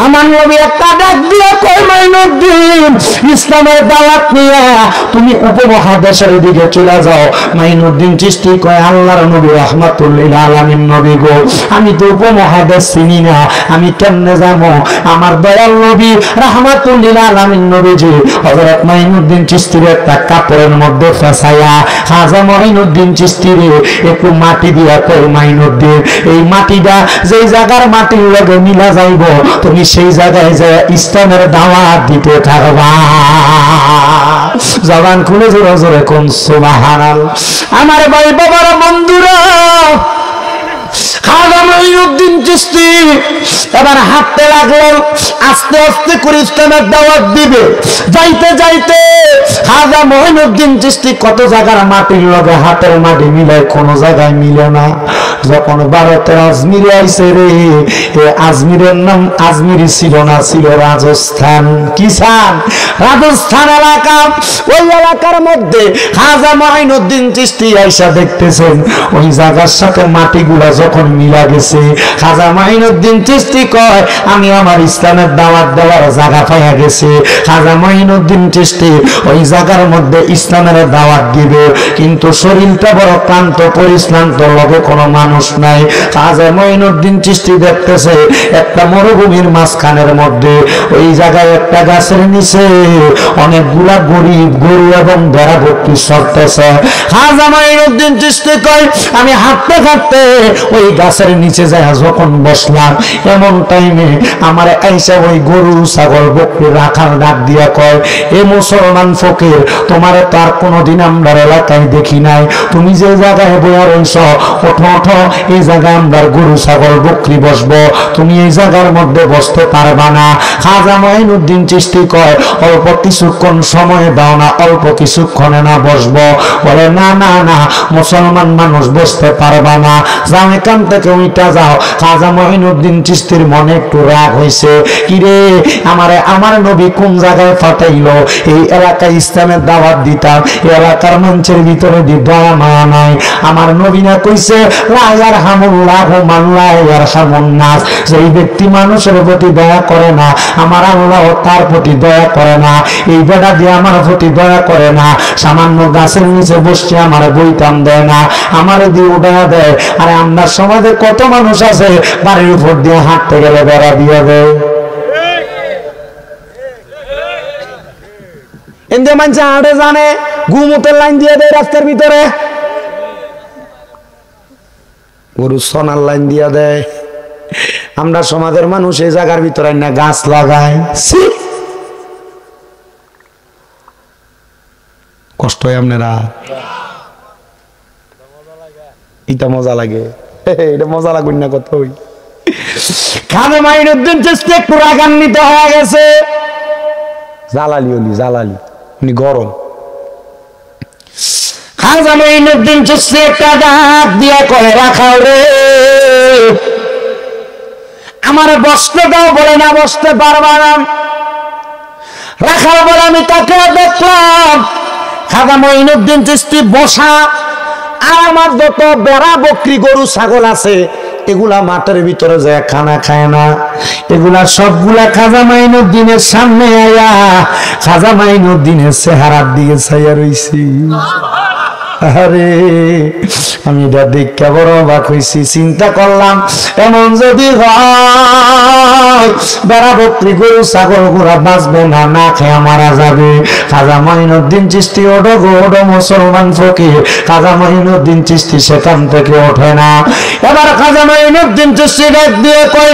আমার নবী একটা ডাক দিয়ে কই মাইনুদ্দিন ইসলামের দাওয়াত নিয়ে তুমি উপমহাদেশের দিকে চলে যাও। মাইনুদ্দিন চিশতি কয় আল্লাহর নবী রাহমাতুল্লিল আলামিন নবী গো, আমি তো উপমহাদেশ চিনি না, আমি কেমনে যাবো? আমার দয়াল নবী রাহমাতুল্লিল আলামিন নবীজি হযরত মাইনুদ্দিন চিশতির একটা কাপড়ের মধ্যে ফেসাইয়া খাজা মাইনুদ্দিন চিশতিরে একটু মাটি দিয়া কয় মাইনুদ্দিন এই মাটিটা যেই জায়গার মাটির লগে মিলা যাইব তুমি সেই জায়গায় যে ইসলামের দাওয়াত দিতে থাকবা। জবান খুলে জোরে জোরে কোন সুবহানাল্লাহ। আমার ভাই বাবার বন্ধুরা, খাজা মাইনুদ্দিন চিশতি এবার হাঁটতে লাগলেন, আস্তে আস্তে করে ইসলামের দাওয়াত দিবে। যাইতে যাইতে খাজা মাইনুদ্দিন চিশতি কত জায়গার মাটির লগে হাতের মাটি মিলায়, কোনো জায়গায় মিলে না। যখন ভারতের আজমিরে আইসে রে, আজমিরের নাম আজমিরি ছিল না, ছিল রাজস্থান। কি সান? রাজস্থান এলাকা। ওই এলাকার মধ্যে খাজা মাইনুদ্দিন চিশতি আইসা দেখতেছেন ওই জায়গার সাথে মাটিগুলা যখন মিলা গেছে, খাজা মাইনুদ্দিন চিশতি কয় আমি আমার ইসলামের দাওয়াত দেওয়ার জায়গা পাইয়া গেছে। খাজা মাইনুদ্দিন চিশতি ওই জায়গার মধ্যে ইসলামের দাওয়াত দিবে, কিন্তু শরীরটা বড় ক্লান্ত পরিশ্রান্ত, লগে কোনো মানুষ নাই। খাজা মাইনুদ্দিন চিশতি দেখতেছে একটা মরুভূমির মাঝখানের মধ্যে ওই জায়গায় একটা গাছের নিচে অনেকগুলা গরিব গরু এবং ভেড়া ভর্তি চড়তেছে। খাজা মাইনুদ্দিন চিশতি কয় আমি হাঁটতে হাঁটতে ওই গাছের নিচে যায় যখন বসলাম, এমন টাইমে আমার আইসা ওই গরু ছাগল বকরি রাখাল ডাক দিয়া কয় এ মুসলমান ফকির, তোমার তো আর কোনোদিন আমরা এলাকায় দেখি নাই, তুমি যে জায়গায় বইয়া রইছ ওঠো ওঠো, এই জায়গায় আমরা গরু ছাগল বকরি বসবো, তুমি এই জায়গার মধ্যে বসতে পারবা না। খাজা মাইনুদ্দিন চিশতি কয় অল্প কিছুক্ষণ সময় দাও না, অল্প কিছুক্ষণে না বসবো? বলে না না না, মুসলমান মানুষ বসতে পারবা না, যাও এখান থেকে উইটা যাও। খাজা মাইনুদ্দিন চিশতির মনে একটু রাগ হয়েছে, কিরে আমারে আমার নবী কোন জায়গায় পাঠাইলো? এই এলাকায় ইসলামের দাওয়াত দিতাম, এই এলাকার মানুষের ভিতরে দয়া মায়া নাই। আমার নবী না কইছে লা ইয়ারহামুল্লাহু মান লা ইয়ারহামুন নাস, যেই ব্যক্তি মানুষের প্রতি দয়া করে না আমার আল্লাহ তার প্রতি দয়া করে না। এই বেটা দিয়ে আমার প্রতি দয়া করে না, সামান্য গাছের নিচে বসে আমার বইতাম দেয় না, আমার দিয়ে উঠা দেয়। আরে আমরা সমাজে কত মানুষ আছে বাড়ির উপর দিয়ে হাঁটতে গেলে বেড়া দিয়ে দেয়। এতে মানুষ হাঁটে জানে ঘুমুতের লাইন দিয়ে দেয় রাস্তার ভিতরে, গরু সোনার লাইন দিয়ে দেয়। আমরা সমাজের মানুষ এই জায়গার ভিতরে না গাছ লাগায়, কষ্ট হয় আপনারা? এটা মজা লাগে, এটা মজা লাগুন না কত। খাজা মাইনুদ্দিন চিশতি একটু রাগান্বিত হয়ে গেছে। জালালি অলি জালালি, উনি গরম। খাজা মাইনুদ্দিন চিশতি একটা ডাক দিয়ে কয়ে রাখাও রে, আমার বসতে দাও। বলে না বসতে পারবা না। রাখাল বলে আমি তাকে দেখলাম খাজা মাইনুদ্দিন চিশতি বসা, আর আমার যত বেড়া বকরি গরু ছাগল আছে এগুলা মাঠের ভিতরে যায় খানা খায় না, এগুলা সবগুলা খাজা মাইনুদ্দিনের সামনে আয়া খাজা মাইনুদ্দিনের চেহারার দিকে ছাইয়া রইছি। আরে আমি এটা দেখে বড় অবাক হইছি। চিন্তা করলাম এমন যদি হয় বেড়া বকরি গরু ছাগল গুলা বাঁচবে না, না খেয়ে মারা যাবে। খাজা মাইনুদ্দিন চিশতি ওঠো গো ওঠো মুসলমান ফকির। খাজা মাইনুদ্দিন চিশতি সেখান থেকে ওঠে না। এবার খাজা মাইনুদ্দিন চিশতি ডাক দিয়ে কয়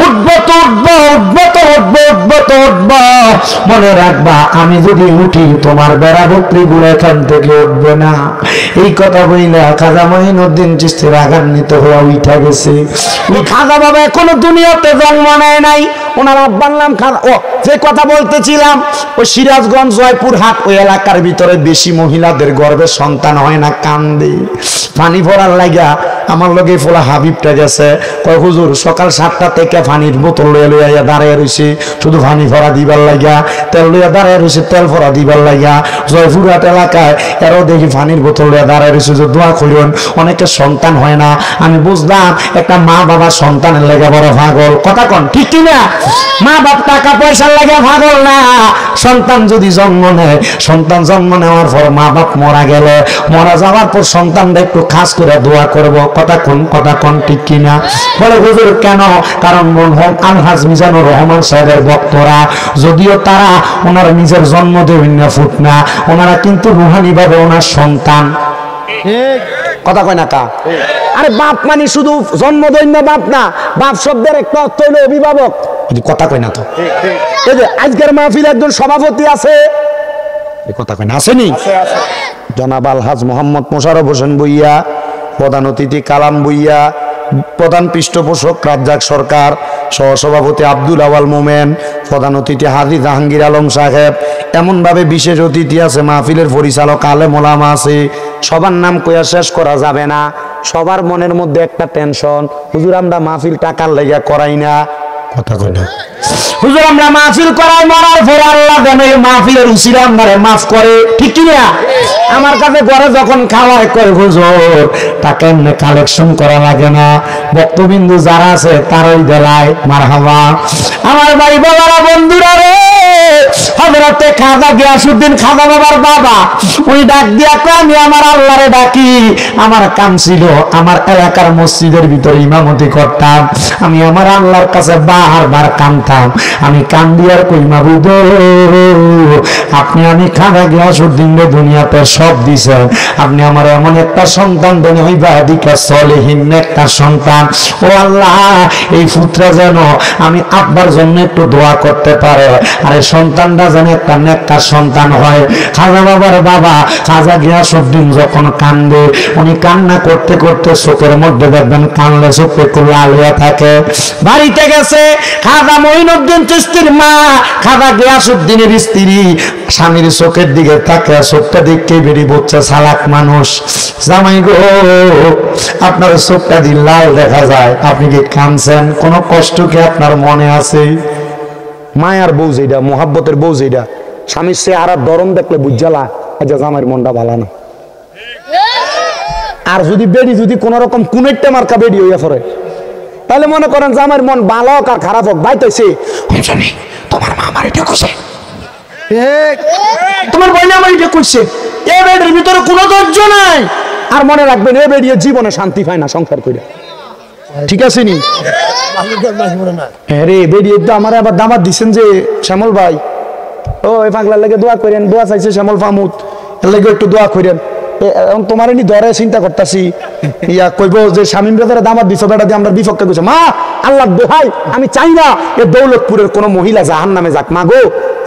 উঠবো তো উঠবো, উঠবো তো উঠবো, উঠবো তো উঠবো, মনে রাখবা আমি যদি উঠি তোমার বেড়া বকরি গুলো এখান থেকে উঠবে না। এই কথা বইলা খাজা মাইনুদ্দিন চিশতি রাগান্বিত হয়ে উঠা গেছে। খাজা বাবা এখনো দুনিয়াতে জন্ম নেয় নাই, ওনার আব্বার নাম খাজা। ও যে কথা বলতেছিলাম, ওই সিরাজগঞ্জ জয়পুরহাট ওই এলাকার ভিতরে বেশি মহিলাদের গর্ভে সন্তান হয় না, কান্দে। পানি ভরার লাগা আমার লগে ফোলা হাবিবটা গেছে, কয় হুজুর সকাল 7টা থেকে পানির বোতল লইয়া দাঁড়িয়ে রয়েছে, শুধু পানি পানি ভরা দিবার লাগা, তেল লইয়া দাঁড়ায় রয়েছে তেল ভরা দিবার লাগা। জয়পুরহাট এলাকায় এরও দেখি পানির বোতল লইয়া দাঁড়ায় রয়েছে যে দোয়া করিন। অনেকে সন্তান হয় না। আমি বুঝলাম একটা মা বাবা সন্তানের লেগে বড় পাগল। কথা কন ঠিক কিনা? মা বাপ টাকা পয়সার লেগে পাগল না। সন্তান যদি জন্ম নেয়, সন্তান জন্ম নেওয়ার পর মা বাপ মারা গেলে, মারা যাওয়ার পর সন্তানটা একটু খাস করে দোয়া করব। কথা কোন ঠিক কিনা? বলে হুজুর কেন? কারণ মরহুম আলহাজ মিজানুর রহমান সাহেবের ভক্তরা, যদিও তারা ওনার নিজের জন্ম দেবেন না ফুট না, ওনারা কিন্তু রুহানি ভাবে ওনার সন্তান। কথা কয় না কা? আরে বাপ মানে শুধু জন্ম দেন না বাপ না, বাপ শব্দের একটা অর্থ হলো অভিভাবক। কথা কয় না তো? এই যে আজকের মাহফিল একজন সভাপতি আছে, কথা কয় না? আসেনি? জনাব আলহাজ মোহাম্মদ মোশাররফ হোসেন ভূঁইয়া, প্রধান অতিথি কালাম ভূঁইয়া, প্রধান পৃষ্ঠপোষক রাজ্জাক সরকার, সহসভাপতি আব্দুল আওয়াল মোমেন, প্রধান অতিথি হাজী জাহাঙ্গীর আলম সাহেব, এমনভাবে বিশেষ অতিথি আছে, মাহফিলের পরিচালক আলেম ওলামা আছে। সবার নাম কইয়া শেষ করা যাবে না। সবার মনের মধ্যে একটা টেনশন, হুজুর আমরা মাহফিল টাকার লেগে করাই না। কথা কই না? হুজুর আমরা মাহফিল করাই, মরার পরে আল্লাহ যেন এই মাহফিলের উসিলা আমারে মাফ করে। ঠিক কি না? আমার কাছে ঘরে যখন খাওয়াই করে হুজুর টাকা এমনি কালেকশন করা লাগে না, বক্তবিন্দু যারা আছে তারাই দেলায়। মারহাবা। আমার ভাই বাবারা, বন্ধুরা রে, হযরতে খাজা গিয়াসউদ্দিন খাজা বাবার বাবা ওই ডাক দিয়া কয় আমি আমার আল্লাহরে ডাকি। আমার কাম ছিল আমার এলাকার মসজিদের ভিতরে ইমামতি করতাম, আমি আমার আল্লাহর কাছে বারবার কাঁদতাম। আমি কান্দিয়ার কই মাবুদ আপনি আমি খাজা গিয়াসউদ্দিন রে দুনিয়াতে সব দিছেন, আপনি আমার এমন একটা সন্তান দেন হইবা দিকা সলিহিন একটা সন্তান। ও আল্লাহ এই পুত্রা যেন আমি আব্বার জন্য একটু দোয়া করতে পারে, আর এই সন্তানটা যেন একটা নেককার সন্তান হয়। খাজা বাবার বাবা খাজা গিয়াসউদ্দিন যখন কান্দে, উনি কান্না করতে করতে চোখের মধ্যে দেখবেন কানলে চোখে একটু লাল হয়ে থাকে। বাড়িতে গেছে খাজা মঈনুদ্দিন চিশতির মা খাজা গিয়াসউদ্দিনের স্ত্রী, স্বামীর চোখের দিকে তাকে চোখটা দেখে বেরিয়ে বলছে চালাক মানুষ, জামাই গো আপনার চোখটা দিয়ে লাল দেখা যায়, আপনি কি কাঁদছেন? কোনো কষ্ট কি আপনার মনে আছে? মায়ার বউ যেটা, মোহাব্বতের বউ যেটা, স্বামীর চেহারার ধরন দেখলে বুঝালা আজ জামাইয়ের মনটা ভালো না। আর যদি বেডি যদি কোন রকম কুনেরটা মার্কা বেডি হইয়া পড়ে, তাহলে মনে করেন জামাইয়ের মন ভালো হোক আর খারাপ হোক, বাইতেছে তোমার মা আমার এটা কইছে, তোমার বইনে আমার এটা কইছে, এ বেডির ভিতরে কোনো ধৈর্য নাই। আর মনে রাখবেন এ বেডি জীবনে শান্তি পায় না সংসার করে। ঠিক আছে নি? রে বেডি তো আমার আবার দামাত দিচ্ছেন যে শ্যামল ভাই, ও এই পাগলার লাগে দোয়া করেন, দোয়া চাইছে শ্যামল ফামুদ, এর লাগে একটু দোয়া করেন। তোমার এনি ধরে চিন্তা করতেছি, ইয়া কইব যে স্বামী ব্রাদারে দামাত দিছ, বেটা দিয়ে আমরা বিপক্ষে কইছে। মা আল্লাহ দোহাই, আমি চাই না এ দৌলতপুরের কোনো মহিলা জাহান্নামে যাক। মা গো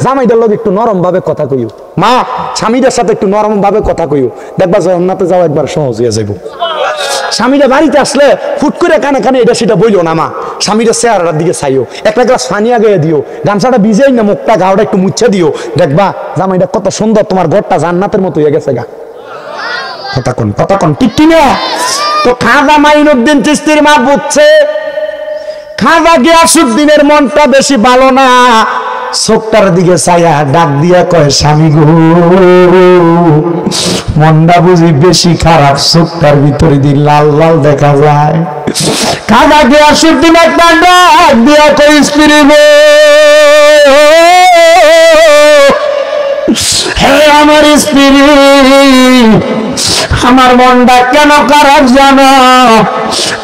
জামাইদের লোক একটু নরম ভাবে কথা কইও, মা স্বামীদের সাথে একটু নরম ভাবে কথা কইও, দেখবা জান্নাতে যাওয়া একবার সহজ হয়ে যাইব। স্বামীরা বাড়িতে আসলে ফুট করে কানে কানে এটা সেটা বইলো না, মা স্বামীরা চেহারার দিকে চাইও, একটা গ্লাস পানি আগে দিও, গামছাটা ভিজেই না মুখটা গাওটা একটু মুছে দিও, দেখবা জামাইটা কত সুন্দর, তোমার ঘরটা জান্নাতের মতো হয়ে গেছে গা। কথা কোন ঠিক কি না? তো খাজা মাইনুদ্দিন চিশতির মা বুঝছে খাজা গিয়াসউদ্দিনের মনটা বেশি ভালো না, চোখটার দিকে চাইয়া ডাক দিয়া কয় স্বামী গো মনটা বুঝি বেশি খারাপ, চোখটার ভিতরে দিয়ে লাল লাল দেখা যায়। খাজা গিয়াসউদ্দিন একটা ডাক দিয়া কয় স্ত্রী গো, হে আমার স্ত্রী, আমার মনটা কেন খারাপ জানো?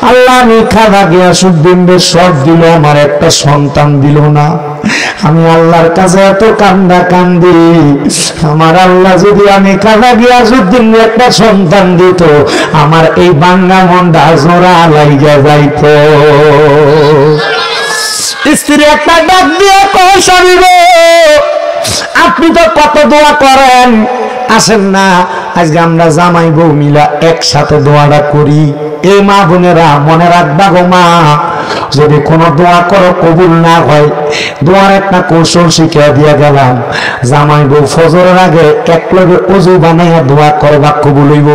আল্লাহ আমি খাজা গিয়াসউদ্দিন রে সব দিল, আমার একটা সন্তান দিল না। আমি আল্লাহর কাছে এত কান্দা কান্দি, আমার আল্লাহ যদি আমি খাজা গিয়াসউদ্দিন রে একটা সন্তান দিত, আমার এই বাঙ্গা মনটা জোড়া লাইগা যাইত। স্ত্রী একটা ডাক দিয়ে কয় স্বামী গো, আপনি তো কত দোয়া করেন, আসেন না আজকে আমরা জামাই বউ মিলা একসাথে দোয়াটা করি। এই মা বোনেরা মনে রাখবা গো মা, যদি কোনো দোয়া করো কবুল না হয়, দোয়ার একটা কৌশল শিখিয়ে দিয়া গেলাম। জামাই বউ ফজরের আগে এক লগে ওযু বানাইয়া দোয়া করবা, কবুল হইব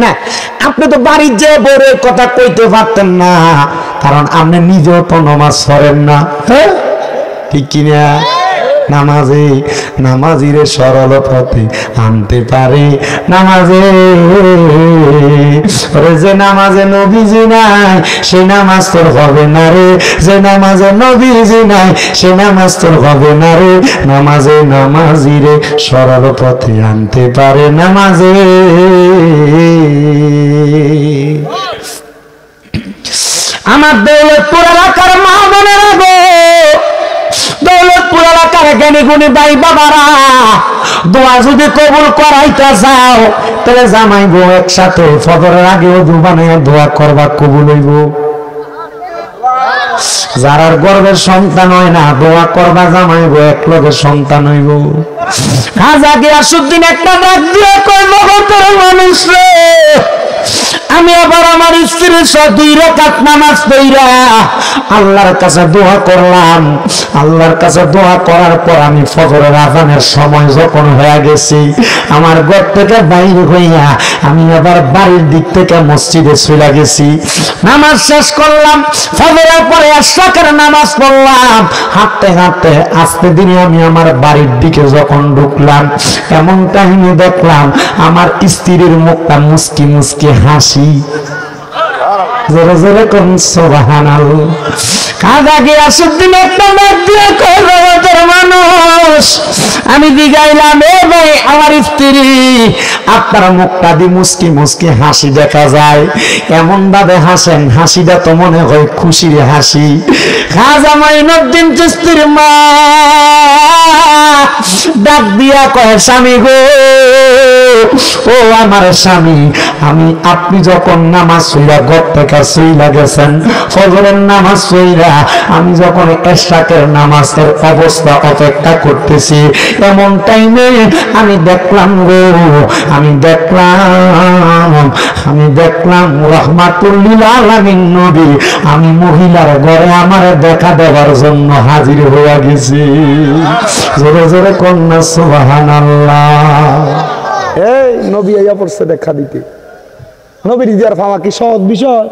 না। আপনি তো বাড়ির যে বউয়ের কথা কইতে পারতেন না, কারণ আপনি নিজেও তো নামাজ পড়েন না। হ্যাঁ ঠিক কিনা? নামাজিরে সরল পথে আনতে পারে নামাজে। যে নামাজে নবীজি নাই সে নামাজ তোর হবে না রে, যে নামাজে নবীজি নাই সে নামাজ তোর হবে না রে। নামাজিরে সরল পথে আনতে পারে নামাজে। আমার দৌলতপুর এলাকার মা বোনেরা গো, দৌলতপুর এলাকার জ্ঞানী গুণী ভাই বাবারা, দোয়া যদি কবুল করাইতে চাও তাহলে জামাই বউ একসাথে ফজরের আগে ওযু বানাইয়া দোয়া করবা, কবুল হইব। যারার গর্ভের সন্তান হয় না দোয়া করবা জামাই বউ এক লগে সন্তান হইব। খাজা গিয়াসউদ্দিন একটা ডাক দিয়ে কই, মগতের মানুষ রে, আমি আবার আমার স্ত্রীর সাথে 2 রাকাত নামাজ পড়া আল্লাহর কাছে দোয়া করলাম। আল্লাহর কাছে দোয়া করার পর আমি ফজরের আযানের সময় যখন হয়ে গেছি, আমার ঘর থেকে বাইর হইয়া আমি আবার বাড়ির দিক থেকে মসজিদে চলে গেছি। নামাজ শেষ করলাম, ফজরের পরে ইশরাকের নামাজ পড়লাম। হাঁটতে হাঁটতে আস্তে ধীরে আমি আমার বাড়ির দিকে যখন ঢুকলাম, এমন টাইমে দেখলাম আমার স্ত্রীর মুখটা মুস্কি মুস্কি হাসি। জোরে জোরে কোন সুবহানাল্লাহ। খাজা গিয়াসউদ্দিন একটা ডাক দিয়ে কই, জগতের মানুষ, আমি দিগাইলাম এ ভাই আমার স্ত্রী, আপনার মুখটা দি মুস্কি মুস্কি হাসি দেখা যায়, এমন ভাবে হাসেন হাসিটা তো মনে হয় খুশির হাসি। খাজা মাইনুদ্দিন চিশতির মা ডাক দিয়া কয়, স্বামী গো, ও আমার স্বামী, আপনি যখন নামাজ পড়া ঘর থেকে চইলা গেছেন, ফজরের নামাজ পড়া আমি যখন ইশরাকের নামাজের অবস্থা অপেক্ষা করতেছি, এমন টাইমে আমি দেখলাম গো, আমি দেখলাম রাহমাতুল লিল আলামিন নবী আমি মহিলার ঘরে আমার দেখা দেওয়ার জন্য হাজির হয়ে গেছি। জোরে জোরে কন্যা সুবহানাল্লাহ। এই নবী আইয়া পড়ছে দেখা দিতে। নবীর দিদার পাওয়া কি সহজ বিষয়?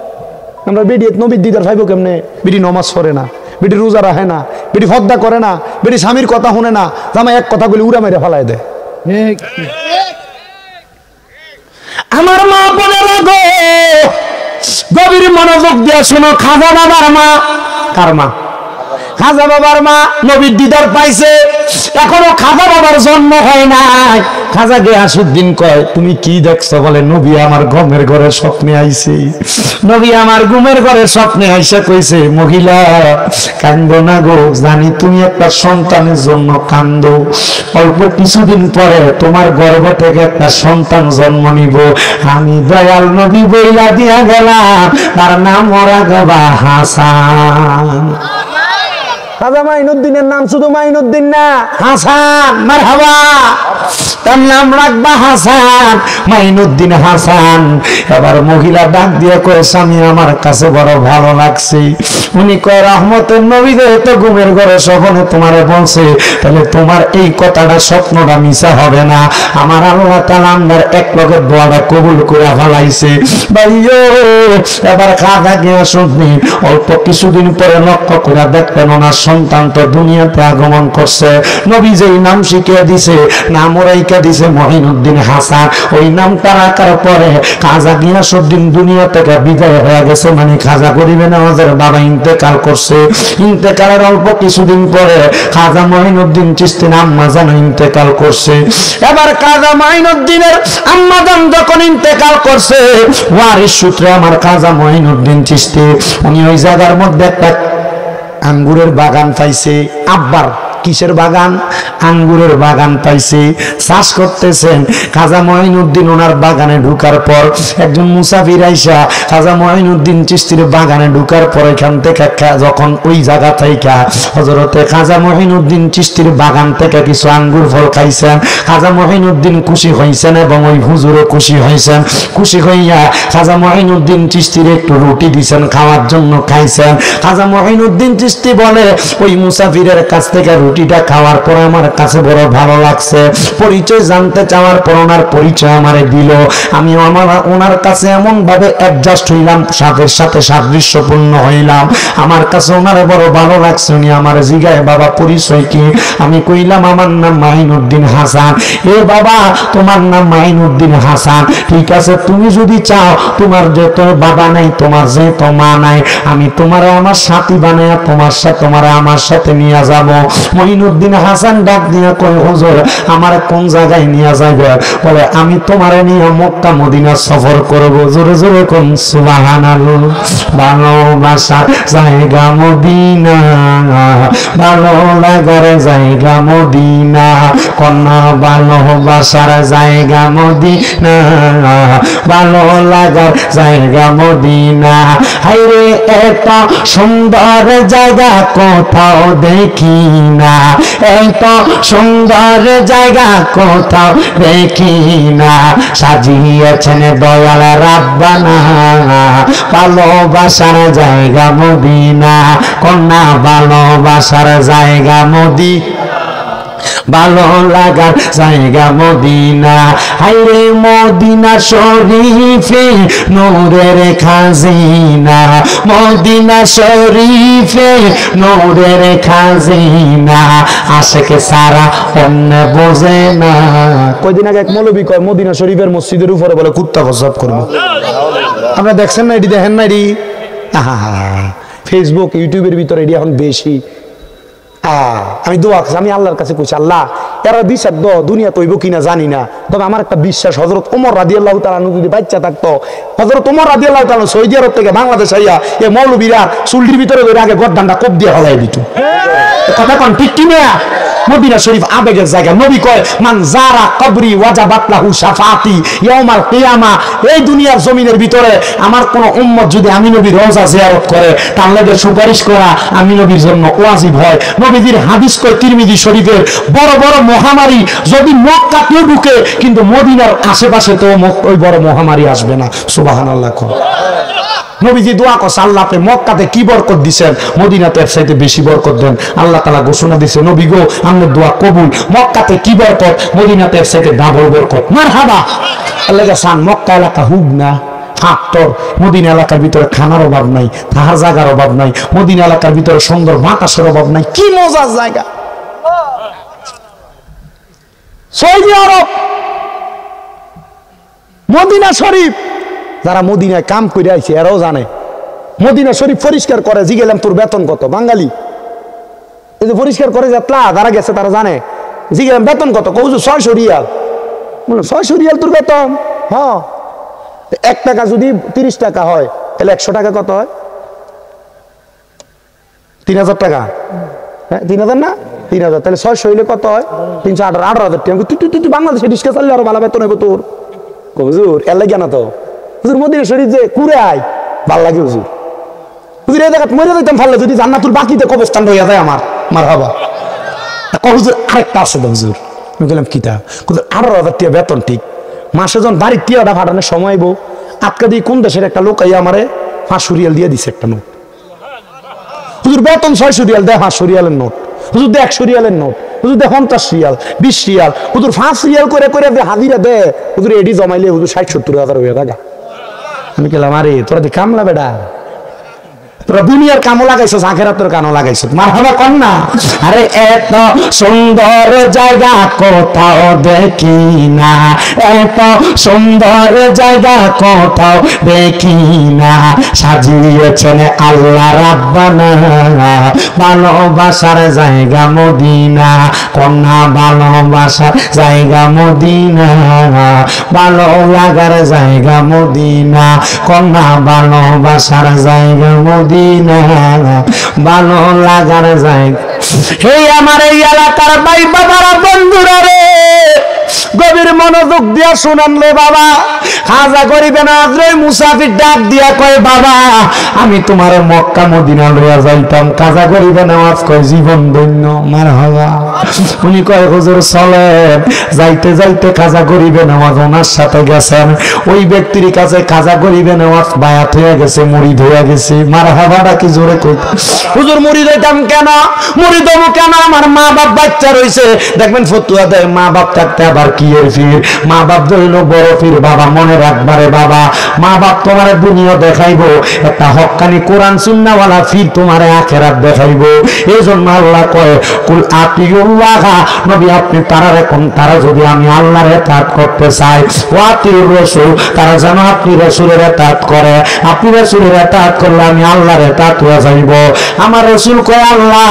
আমরা বেডি নবীর দিদার পাইব কেমনে? বেডি নমাজ পড়ে না, বেডি রোজা রাখে না, বেডি ফর্দা করে না, বেডি স্বামীর কথা শুনে না, জামাই এক কথা বলে উড়া মেরে ফালাই দেয়। আমার মা বোনেরা গো, গভীর মনোযোগ দিয়ে শোনো, খাজা বাবার মা, কার মা? খাজা বাবার মা নবীর দিদার পাইছে, এখনো খাজা বাবার জন্ম হয় নাই। খাজা গিয়াসউদ্দিন কয়, তুমি কি দেখছো? বলে, নবী আমার ঘুমের ঘরে স্বপ্নে আইছে। নবী আমার ঘুমের ঘরে স্বপ্নে আইসা কইছে, মহিলা কান্দো না গো, জানি তুমি একটা সন্তানের জন্য কান্দো, অল্প কিছুদিন পরে তোমার গর্ভ থেকে একটা সন্তান জন্ম নিব। আমি দয়াল নবী বইলা দিয়া গেলাম, তার নাম রাখবা হাসান। খাজা মাইনুদ্দিনের নাম শুধু মাইনুদ্দিন না, হাসান। মারহাবা, তার নাম রাখবা হাসান, মাইনুদ্দিন হাসান। এবার মহিলা ডাক দিয়ে কয়, স্বামী আমার কাছে বড় ভালো লাগছে। উনি কয়, রহমতের নবী তো ঘুমের ঘরে স্বপ্নে তোমারে বলছে, তাহলে তোমার এই কথাটা স্বপ্নটা মিছা হবে না। আমার আল্লাহ তাআলা আমার এক লগের দোয়াটা কবুল করে ফেলাইছে। ভাইও, এবার খাজা গিয়াসউদ্দিন অল্প কিছুদিন পরে লক্ষ্য করে দেখলেন ওনার সন্তান তো দুনিয়াতে আগমন করছে। নবী যেই নাম শিখিয়ে দিছে, নাম ওরাইকা দিছে মঈনুদ্দিন হাসান। ওই নামটা রাখার পরে খাজা গিয়াসউদ্দিন দুনিয়া থেকে বিদায় হয়ে গেছে, মানে খাজা গরিবে নওয়াজের বাবা ইন্তেকাল করছে। ইন্তেকালের অল্প কিছুদিন পরে খাজা মঈনুদ্দিন চিশতির আম্মা জান ইন্তেকাল করছে। এবার খাজা মঈনুদ্দিনের আম্মা জান যখন ইন্তেকাল করছে, ওয়ারিশ সূত্রে আমার খাজা মঈনুদ্দিন চিশতি উনি ওই জায়গার মধ্যে একটা আঙ্গুরের বাগান পাইছে। আব্বার কিসের বাগান? আঙ্গুরের বাগান পাইছে, চাষ করতেছেন। খাজা মঈনুদ্দিন ওনার বাগানে ঢুকার পর একজন মুসাফির আইসা খাজা মঈনুদ্দিন চিশতির বাগানে ঢুকার পর এখান থেকে যখন ওই জায়গা থেকে হযরতে খাজা মঈনুদ্দিন চিশতির বাগান থেকে কিছু আঙ্গুর ফল খাইছেন। খাজা মঈনুদ্দিন খুশি হয়েছেন এবং ওই হুজুরও খুশি হয়েছেন। খুশি হইয়া খাজা মঈনুদ্দিন চিশতির একটু রুটি দিছেন খাওয়ার জন্য, খাইছেন। খাজা মঈনুদ্দিন চিশতি বলে, ওই মুসাফিরের কাছ থেকে রুটিটা খাওয়ার পর আমার কাছে বড় ভালো লাগছে। পরিচয় জানতে চাওয়ার পর ওনার পরিচয় আমারে দিল। আমি ওনার কাছে এমন ভাবে অ্যাডজাস্ট হইলাম, সাথের সাথে সাদৃশ্যপূর্ণ হইলাম। আমার কাছে ওনারে বড় ভালো লাগছে। উনি আমার জিগায় বাবা পরিচয় কি? আমি কইলাম আমার নাম মাইনুদ্দিন হাসান। এ বাবা তোমার নাম মাইনুদ্দিন হাসান, ঠিক আছে, তুমি যদি চাও তোমার যে তোর বাবা নাই, তোমার যে তো মা নাই, আমি তোমার আমার সাথী বানায়া তোমার আমার সাথে নিয়ে যাব। মাইনুদ্দিন হাসান ডাক দিয়া কই হুজুর আমার কোন জায়গায় নিয়ে যাবে? বলে আমি তোমারে নিয়ে মক্কা মদিনা সফর করব। জোরে জোরে কোন সুবহানাল্লাহ। ভালোবাসার জায়গা মদিনা, ভালো লাগার জায়গা মদিনা, কন্যা ভালোবাসার জায়গা মদিনা, ভালো লাগার জায়গা মদিনা। হায়রে এত সুন্দর জায়গা কোথাও দেখি না, এত সুন্দর জায়গা কোথাও দেখি না, সাজিয়েছেন দয়াল রাব্বানা, ভালোবাসার জায়গা মদিনা, কন্যা ভালোবাসার জায়গা মদিনা, ভালো লাগার জায়গা মদিনা। হায়রে মদিনা শরীফে নূরের খাজিনা, মদিনা শরীফে নূরের খাজিনা, আশেকে সারা অন্য বোঝে না। কয়দিন আগে এক মৌলবী কয় মদিনা শরীফের মসজিদের উপরে বলে কুত্তা প্রস্রাব করবো। আপনারা দেখছেন না এটি? দেখেন না এটি? ফেসবুক ইউটিউবের ভিতরে এটি এখন বেশি। আমি দোয়া করছি, আমি আল্লাহর কাছে কইছি আল্লাহ এরা বিশ্বাস দুনিয়া তৈব কিনা জানি না, তবে আমার একটা বিশ্বাস হযরত ওমর রাদিয়াল্লাহু তাআলা যদি বাচ্চা থাকতো, হযরত ওমর রাদিয়াল্লাহু তাআলা সৌদি আরব থেকে বাংলাদেশ আইয়া এই মৌলবীরা চুল্লির ভিতরে ধরে আগে গর্দানটা কোপ দিয়ে হলাই দিত। কথা কোন ঠিক কি না? মদিনা শরীফ আবেগের জায়গা। নবী কয় মান যারা কবরি ওয়াজাবাত লাহু শাফাআতি ইয়াউমাল কিয়ামা। এই দুনিয়ার জমিনের ভিতরে আমার কোন উম্মত যদি আমি নবীর রওজা জিয়ারত করে, তার লাগি সুপারিশ করা আমি নবীর জন্য ওয়াজিব হয়। নবীজির হাদিস কয় তিরমিজি শরীফের, বড় বড় মহামারী যদি মক্কাতেও ঢুকে কিন্তু মদিনার আশেপাশে তো ওই বড় মহামারী আসবে না। সুবহানাল্লাহ। নবীজি দোয়া করছে আল্লাহ আপনি মক্কাতে কি বরকত দিছেন, মদিনাতে এর চাইতে বেশি বরকত দেন। আল্লাহ তাআলা ঘোষণা দিয়েছে নবী গো আপনার দোয়া কবুল, মক্কাতে কি বরকত, মদিনাতে এর চাইতে ডাবল বরকত। মারহাবা। আল্লাহ জান মক্কা এলাকা হুব না ফাক্তর, মদিনা এলাকার ভিতরে খানার অভাব নাই, থাকার জায়গার অভাব নাই, মদিনা এলাকার ভিতরে সুন্দর বাতাসের অভাব নাই। কি মজার জায়গা সৌদি আরব, মদিনা শরীফ। যারা মদিনায় কাম করে আইছে এরাও জানে মদিনা শরীফ পরিষ্কার করে। জিগেলাম তোর বেতন কত? বাঙালি এই যে পরিষ্কার করে যাতলা যারা গেছে তারা জানে। জিগেলাম বেতন কত? কৌজ 600 রিয়াল। 600 রিয়াল তোর বেতন? হ্যাঁ। 1 টাকা যদি 30 টাকা হয় তাহলে 100 টাকা কত হয়? 3000 টাকা। হ্যাঁ 3000 না? 3000 তাহলে 600 হইলে কত হয়? 318 18,000 টাকা। তুই বাংলাদেশে রিক্সা চাললে আরো ভালো বেতন হবে তোর। হুজুর এর লাগে না তো হুজুর মদিনা শরীফ যে ঘুরে আয় ভাল লাগে হুজুর। হুজুর এই জায়গায় মরে যাইতাম ভালো যদি জান্নাতুল বাকিতে কবরস্থান হইয়া যায় আমার। মারহাবা। হুজুর আরেকটা আছে হুজুর। আমি বললাম কিতা? হুজুর 18,000 টাকা বেতন ঠিক, মাসে যখন বাড়ির টিয়াটা ফাটানোর সময় বউ আটকা দিয়ে কোন দেশের একটা লোক আইয়া আমারে 500 রিয়াল দিয়ে দিছে একটা নোট। হুজুর বেতন 600 রিয়াল দেয় 500 রিয়ালের নোট। হুজুর দেয় 100 রিয়ালের নোট। হুজুর দেয় 50 রিয়াল 20 রিয়াল। হুজুর 5 রিয়াল করে করে হাজিরা দেয়। হুজুর এডি জমাইলে হুজুর 60-70 হাজার হয়ে টাকা। আমি গেলাম আরে তোরা দি কামলা বেটা, তোরা দুনিয়ার কামও লাগাইছো, আখিরাতের কামও লাগাইছো। মারহাবা কর না। আরে এত সুন্দর জায়গা কোথাও দেখি না, এত সুন্দর জায়গা কোথাও দেখি না, সাজিয়েছেন আল্লাহ রাব্বানা, ভালোবাসার জায়গা মদিনা, কন্যা ভালোবাসার জায়গা মদিনা, ভালো লাগার জায়গা মদিনা, কন্যা ভালোবাসার জায়গা মদিনা, ভালো লাগার জায়গা। হে আমার এই এলাকার ভাই বাবারা বন্ধুরা রে, গভীর মনোযোগ দিয়া শুনান রে বাবা। খাজা গরিবে নওয়াজ মুসাফির ডাক দিয়া কয় বাবা আমি তোমার মক্কা মদিনা লইয়া যাইতাম। খাজা গরিবে নওয়াজ কয় জীবন ধন্য মারহাবা। উনি কয় হুজুর চলেন। যাইতে যাইতে খাজা গরিবে নওয়াজ ওনার সাথে গেছেন। ওই ব্যক্তির কাছে খাজা গরিবে নওয়াজ বায়াত হয়ে গেছে, মুরিদ হয়ে গেছে। মারহাবাটা কি জোরে কই। হুজুর মুরিদ হইতাম কেন? মুরিদ হবো কেন? আমার মা বাপ বাচ্চা রইছে। দেখবেন ফতুয়া দেয় মা বাপ থাকতে আবার কি এর ফির। মা বাপ ধরিল বড় ফির। বাবা মনে রাখবারে বাবা, মা বাপ তোমার দুনিয়া দেখাইবো, একটা হক্কানি কোরআন সুন্নাহওয়ালা ফির তোমার আখিরাত দেখাইবো। এই জন্য আল্লাহ কয় কুল আতিউল্লাহ, নবী আপনি তারা এখন তারা যদি আমি আল্লাহর ইতাআত করতে চাই, ওয়া আতিউর রাসূল তারা যেন আপনি রাসূলের ইতাআত করে। আপনি রাসূলের ইতাআত করলে আমি আল্লাহর ইতাআত হয়ে যাইব। আমার রাসূল কয় আল্লাহ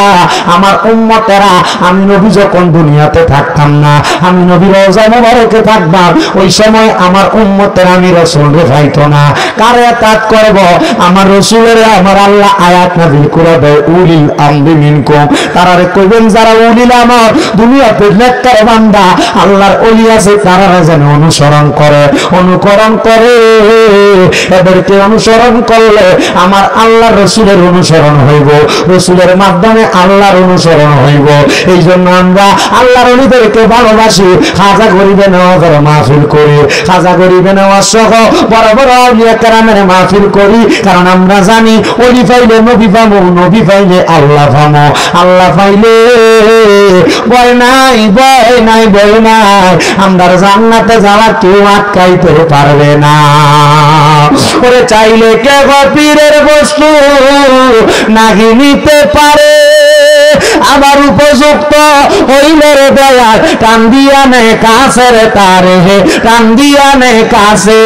আমার উম্মতেরা, আমি নবী যখন দুনিয়াতে থাকতাম না, আমি নবীর রওজা মুবারকে থাকতাম, ওই সময় আমার উম্মতেরা আমি রাসূলকে পাইতো না। কার ইতাআত করব? আমার রাসূলের। আমার আল্লাহ আয়াত নাযিল করে দেয় উলিল আমরি মিনকুম, তারারে কইবেন যারা উলিল আমর দুনিয়াতে নেককার বান্দা আল্লাহর ওলি আছে, তারা যেন অনুসরণ করে, অনুকরণ করে। এদেরকে অনুসরণ করলে আমার আল্লাহর রাসূলের অনুসরণ হইব, রাসূলের মাধ্যমে আল্লাহর অনুসরণ হইব। এই জন্য আমরা আল্লাহর ওলিদেরকে ভালোবাসি। খাজা গরিবে নওয়াজের মাহফিল করি, খাজা গরিবে নওয়াজ সহ বড় বড় আউলিয়া কেরামের মাহফিল করি। কারণ আমরা জানি ওলি পাইলে নবী পাবো, নবী পাইলে আল্লাহ পাবো, আল্লাহ পাইলে ভয় নাই, ভয় নাই, ভয় নাই। আমরা জান্নাতে যাওয়া কেউ আটকাইতে পারবে না। ওরে চাইলে কে পীরের বস্তু নাহি নিতে পারে, আবার উপযুক্ত হইলে রে দয়াল টান দিয়া নে কাছের তারে, টান দিয়া নে কাছে।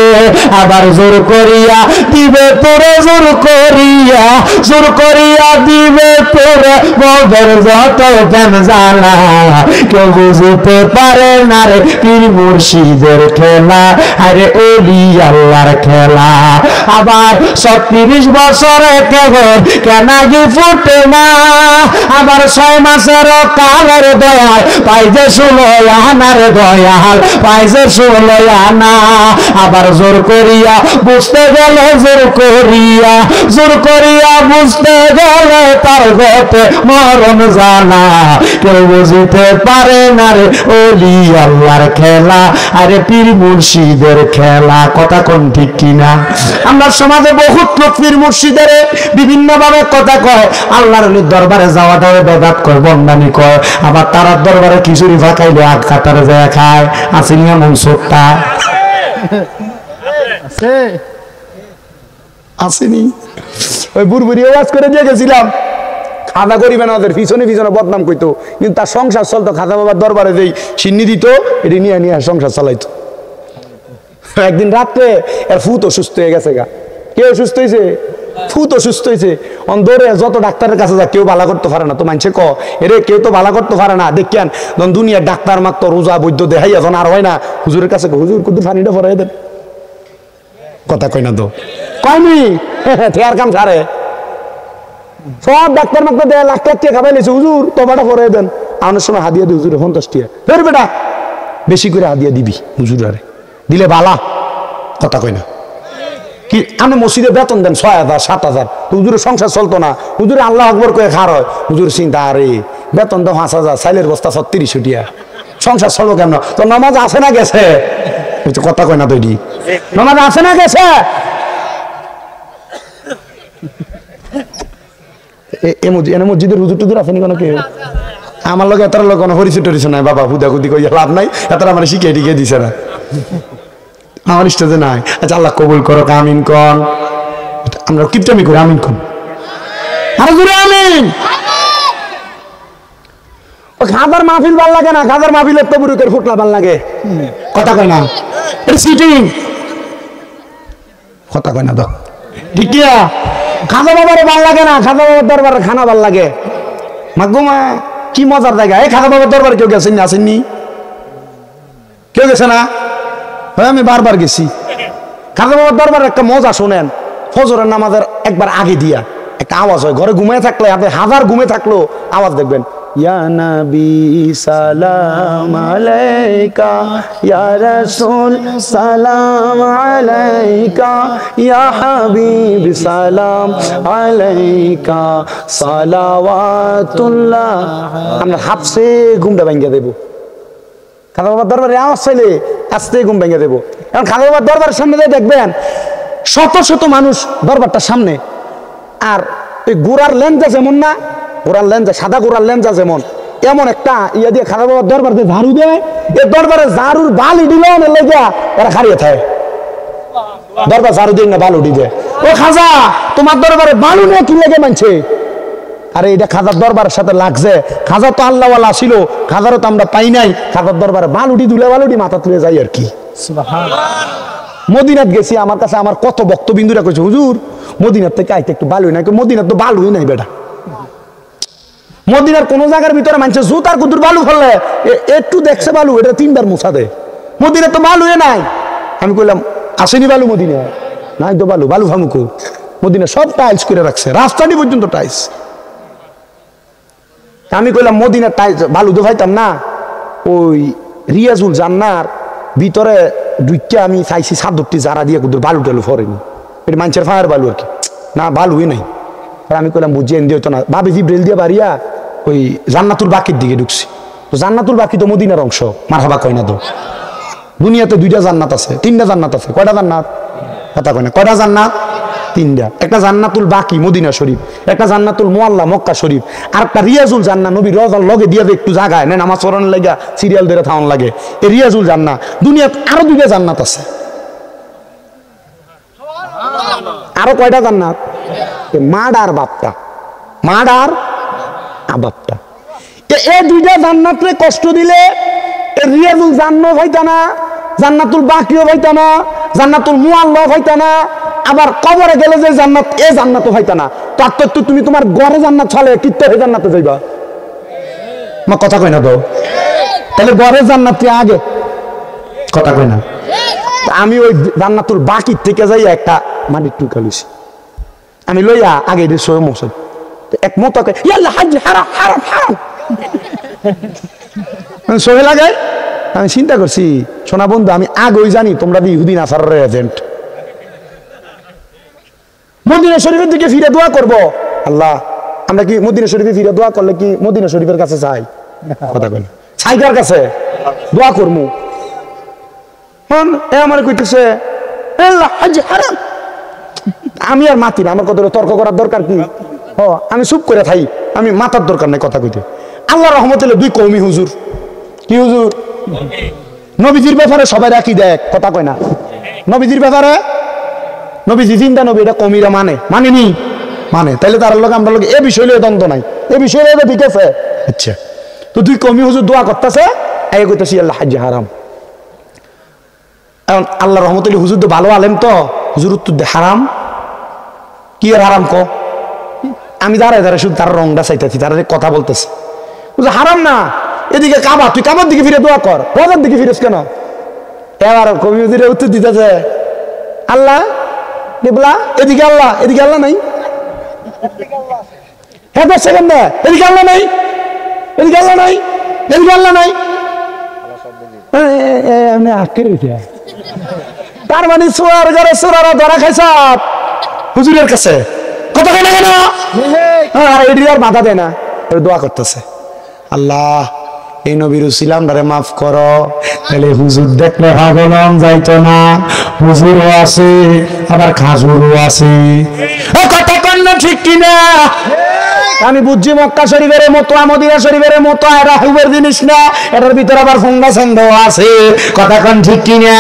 আবার জোর করিয়া দিবে তোরে, জোর করিয়া, জোর করিয়া দিবে তোরে বদর যত প্রেম জ্বালা। কেউ বুঝতে পারে না রে পীর মুর্শিদের খেলা, আরে ওলি আল্লাহর খেলা। আবার 36 বছরে কেবল কেনাগি ফুটে না, আবার 6 মাসের কালের দয়াল পাইছে 16 আনার দয়াল পাইছে 16 আনা। আবার জোর করিয়া বুঝতে গেলে, জোর করিয়া, জোর করিয়া বুঝতে গেলে তার গতে মরণ জানা। কেউ বুঝতে পারে না রে ওলি আল্লাহর খেলা, আরে পীর মুর্শিদের খেলা। কথা কোন ঠিক কিনা? আমরা সমাজে বহুত লোক পীর মুর্শিদের বিভিন্ন ভাবে কথা কয়। আল্লাহর ওলির দরবারে যাওয়াটাও বেদাত কয়, বন্দানি কয়। আবার তারার দরবারে খিচুড়ি ফাঁকাইলে আগ কাতারে যায় খায়। আসেনি এমন সোটটা? আসেনি? ওই বুড়বুড়ি ওয়াজ করে দিয়ে গেছিলাম, খাজা গরিবে নওয়াজের পিছনে পিছনে বদনাম কইতো, কিন্তু তার সংসার চলতো। খাজা বাবার দরবারে যেই সিন্নি দিত, এটি নিয়ে নিয়ে সংসার চালাইতো। একদিন রাত্রে এর ফুত অসুস্থ হয়ে গেছে গা। কেউ সুস্থ হয়েছে? ফুত অসুস্থ হয়েছে। অন্ধরে যত ডাক্তারের কাছে যা, কেউ ভালো করতে পারে না। তো মানছে ক এরে কেউ তো ভালো করতে পারে না। দেখিয়ান দুনিয়ার ডাক্তার মাত্র রোজা বৈদ্য দেখাই এখন আর হয় না। হুজুরের কাছে হুজুর কিন্তু পানিটা ভরাই দেন। কথা কয় না তো? কয়নি থেয়ার কাম সারে। সব ডাক্তার মাত্র দেয়, লাখ লাখ টাকা খাবাই লেছে। হুজুর তোমাটা ভরাই দেন। আমার সময় হাদিয়া দি হুজুরে 50 টাকা। ধর বেটা বেশি করে হাদিয়া দিবি হুজুর, আরে দিলে বালা। কথা কয় না কি? আমি মসজিদে বেতন দেন 6000 7000, হুজুরের সংসার চলতো না। হুজুরে আল্লাহ আকবর করে খার হয়। হুজুর চিন্তা, আরে বেতন দাও 5000, চাইলের বস্তা 36 টাকা, সংসার চলবো কেন? তো নামাজ আছে না গেছে? কথা কয় না তো? এটি নামাজ আছে না গেছে? মসজিদের হুজুর টুজুর আছে নি কোনো? কেউ আমার লোক এত লোক কোনো হরিচু টরিচু নাই বাবা, হুদাহুদি কই লাভ নাই। এত আমার শিখিয়ে টিকিয়ে দিছে না, আমার ইষ্টতে নাই। আচ্ছা আল্লাহ কবুল করো, আমিন কন। আমরা কিপটামি করি, আমিন কন, আরো জোরে আমিন। খাজার মাহফিল ভাল লাগে না? খাজার মাহফিলের তো বুড়ুকের ফুটলা ভাল লাগে। কথা কয় না? সিটিং কথা কয় না তো? ঠিক কিয়া? খাজা বাবারে ভাল লাগে না? খাজা বাবার দরবারে খানা ভাল লাগে। মাগুমা কি মজার জায়গা। এই খাজা বাবার দরবারে কেউ গেছেন? আসেননি? কেউ গেছে না? হ্যাঁ আমি বারবার গেছি। খাজা বাবার দরবারে একটা মজা শোনেন। ফজরের নামাজের একবার আগে দিয়া একটা আওয়াজ হয়। ঘরে ঘুমিয়ে থাকলে, আপনি হাজার ঘুমে থাকলেও আওয়াজ দেখবেন ইয়া নবী সালাম আলাইকা, ইয়া রাসূল সালাম আলাইকা, ইয়া হাবিব সালাম আলাইকা, সালাওয়াতুল্লাহ। আমরা হাফসে ঘুমটা ভাঙ্গা দেব। খাজা বাবার দরবারে আওয়াজ চাইলে আস্তে ঘুম ভেঙে দেবো। এখন খাজা বাবার দরবারের সামনে দিয়ে দেখবেন শত শত মানুষ দরবারটার সামনে, আর ওই গোড়ার লেঞ্জা যেমন না, গোড়ার লেঞ্জা সাদা গোড়ার লেঞ্জা যেমন, এমন একটা ইয়া দিয়ে খাজা বাবার দরবার দিয়ে ঝাড়ু দেয়, এ দরবারে ঝাড়ুর বালি দিল লেগে এরা খারিয়ে থাকে। দরবার ঝাড়ু দিন না বালু দিয়ে, ও খাজা তোমার দরবারে বালু নিয়ে কি লেগে মানছে? আরে এটা খাজার দরবারের সাথে লাগছে, খাজা তো আল্লাহওয়ালা ছিল, খাজারও তো আমরা পাই নাই, খাজার দরবারে বালুটি দুলে বালুটি মাথা তুলে যাই আর কি। মদিনাত গেছি, আমার কাছে আমার কত বক্তবিন্দুরা কইছে হুজুর মদিনার থেকে আইতে একটু বালুই নাই, মদিনার তো বালুই নাই বেটা। মদিনার কোন জায়গার ভিতরে মানছে জুতার কুতুর বালু ফেললে একটু দেখছে বালু, এটা 3 বার মুছা দেয়। মদিনার তো বালুই নাই। আমি কইলাম আসেনি বালু মদিনা? নাই তো বালু, বালু ফামুকু। মদিনা সব টাইলস করে রাখছে, রাস্তাটি পর্যন্ত টাইলস। আমি কইলাম মদিনার টাইলস বালু তো ভাইতাম না, ওই রিয়াজুল জান্নার ভিতরে দুইটা আমি চাইছি সাদরটি যারা দিয়ে কুদুর বালু টালু ফরেনি, এটা মানুষের ফায়ার বালু আর কি, না বালুই নাই। আর আমি কইলাম বুঝিয়ে এনে হতো না, ভাবি জিব্রাইল দিয়ে বাড়িয়া ওই জান্নাতুল বাকির দিকে ঢুকছি। তো জান্নাতুল বাকি তো মদিনার অংশ, মারহাবা কয় না তো। দুনিয়াতে 2টা জান্নাত আছে, 3টা জান্নাত আছে। কয়টা জান্নাত? কথা কয় না। কয়টা জান্নাত? 3টা। একটা জান্নাতুল বাকি মদিনা শরীফ, একটা জান্নাতুল মুআল্লা মক্কা শরীফ, আর একটা রিয়াজুল জান্নাহ নবী রওজার লগে দিয়ে একটু জায়গায় না নামাজ পড়ানোর লাগা সিরিয়াল ধরে থাউন লাগে, এই রিয়াজুল জান্নাহ। দুনিয়াতে আরো 2টা জান্নাত আছে। আরো কয়টা জান্নাত? মাডার বাপটা, মাডার বাপটা। এই 2টা জান্নাতরে কষ্ট দিলে রিয়াজুল জান্নাহ হইতা না, জান্নাতুল বাকিও হইতা না, জান্নাতুল মুআল্লা হইতা না, আবার কবরে গেলে যে জান্নাত এ জান্নাতও হইতা না। তার তো তুমি তোমার ঘরে জান্নাত ছলে কিত্তে হে জান্নাতে যাইবা? মা কথা কই না তো। তাহলে ঘরে জান্নাত আগে, কথা কই না। আমি ওই জান্নাতুল বাকির থেকে যাই একটা মাটির টুকা লইছি, আমি লইয়া আগে এটা সয়ে মৌসুম এক মতো ইয়াল্লাহ হাজ হারাম হারাম হারাম সহে লাগাই। আমি চিন্তা করছি সোনা বন্ধু আমি আগেই জানি তোমরা ইহুদিন আসারের এজেন্ট। মদিনা শরীফের দিকে ফিরে দোয়া করব, আল্লাহ আমরা কি মদিনা শরীফে ফিরে দোয়া করলে কি মদিনা শরীফের কাছে চাই? কথা কই না, চাই কার কাছে? দোয়া করমু। হন এ আমার কইতেছে আল্লাহ হাজ হারাম, আমি আর মাতি না, আমার কত তর্ক করার দরকার কি? ও আমি চুপ করে থাই, আমি মাথার দরকার নাই কথা কইতে। আল্লাহ রহমতে দুই কওমি হুজুর, কি হুজুর? নবীজির ব্যাপারে সবাই রাখি দেখ, কথা কয় না। নবীজির ব্যাপারে নবীজি চিন্তা নবী এটা কমিরা মানেনি মানে, তাইলে তার লোক আমরা লোক এ বিষয় নিয়ে দ্বন্দ্ব নাই, এ বিষয় নিয়ে ঠিক আছে। আচ্ছা তো দুই কমি হুজুর দোয়া করতেছে, এই কইতেছি আল্লাহ হাজ হারাম। এখন আল্লাহ রহমতুল্লাহ হুজুর তো ভালো আলেম, তো হুজুর উত্তর দে হারাম। কি আর হারাম ক? আমি দাঁড়ায় দাঁড়ায় শুধু তার রংটা চাইতেছি, তারা কথা বলতেছে হারাম না। এদিকে কাবা, তুই কাবার দিকে ফিরে দোয়া কর, রোজার দিকে ফিরেস কেন? এবার কবি হুজুরে উত্তর দিতেছে আল্লাহ দেবলা, এদিকে আল্লাহ, এদিকে আল্লাহ নাই। হ্যাঁ 10 সেকেন্ড দেয়, এদিকে আল্লাহ নাই, এদিকে আল্লাহ নাই, এদিকে আল্লাহ নাই। তার মানে সোয়ার ঘরে সোরারা ধরা খাইছ হুজুরের কাছে, কথা কয় না কেন? আর মাথা দেয় না, দোয়া করতেছে আল্লাহ এই নবীর উসিলাম তারে মাফ করো। তাহলে হুজুর দেখলে ভাবলাম যাইতো না, হুজুরও আছে আবার খাজুরও আছে, কথা কন না ঠিক কিনা? আমি বুঝছি মক্কা শরীফের মতো মদিনা শরীফের মতো এরা হুবের জিনিস না, এটার ভিতরে আবার ফঙ্গা ছন্দ আছে, কথা কন ঠিক কিনা?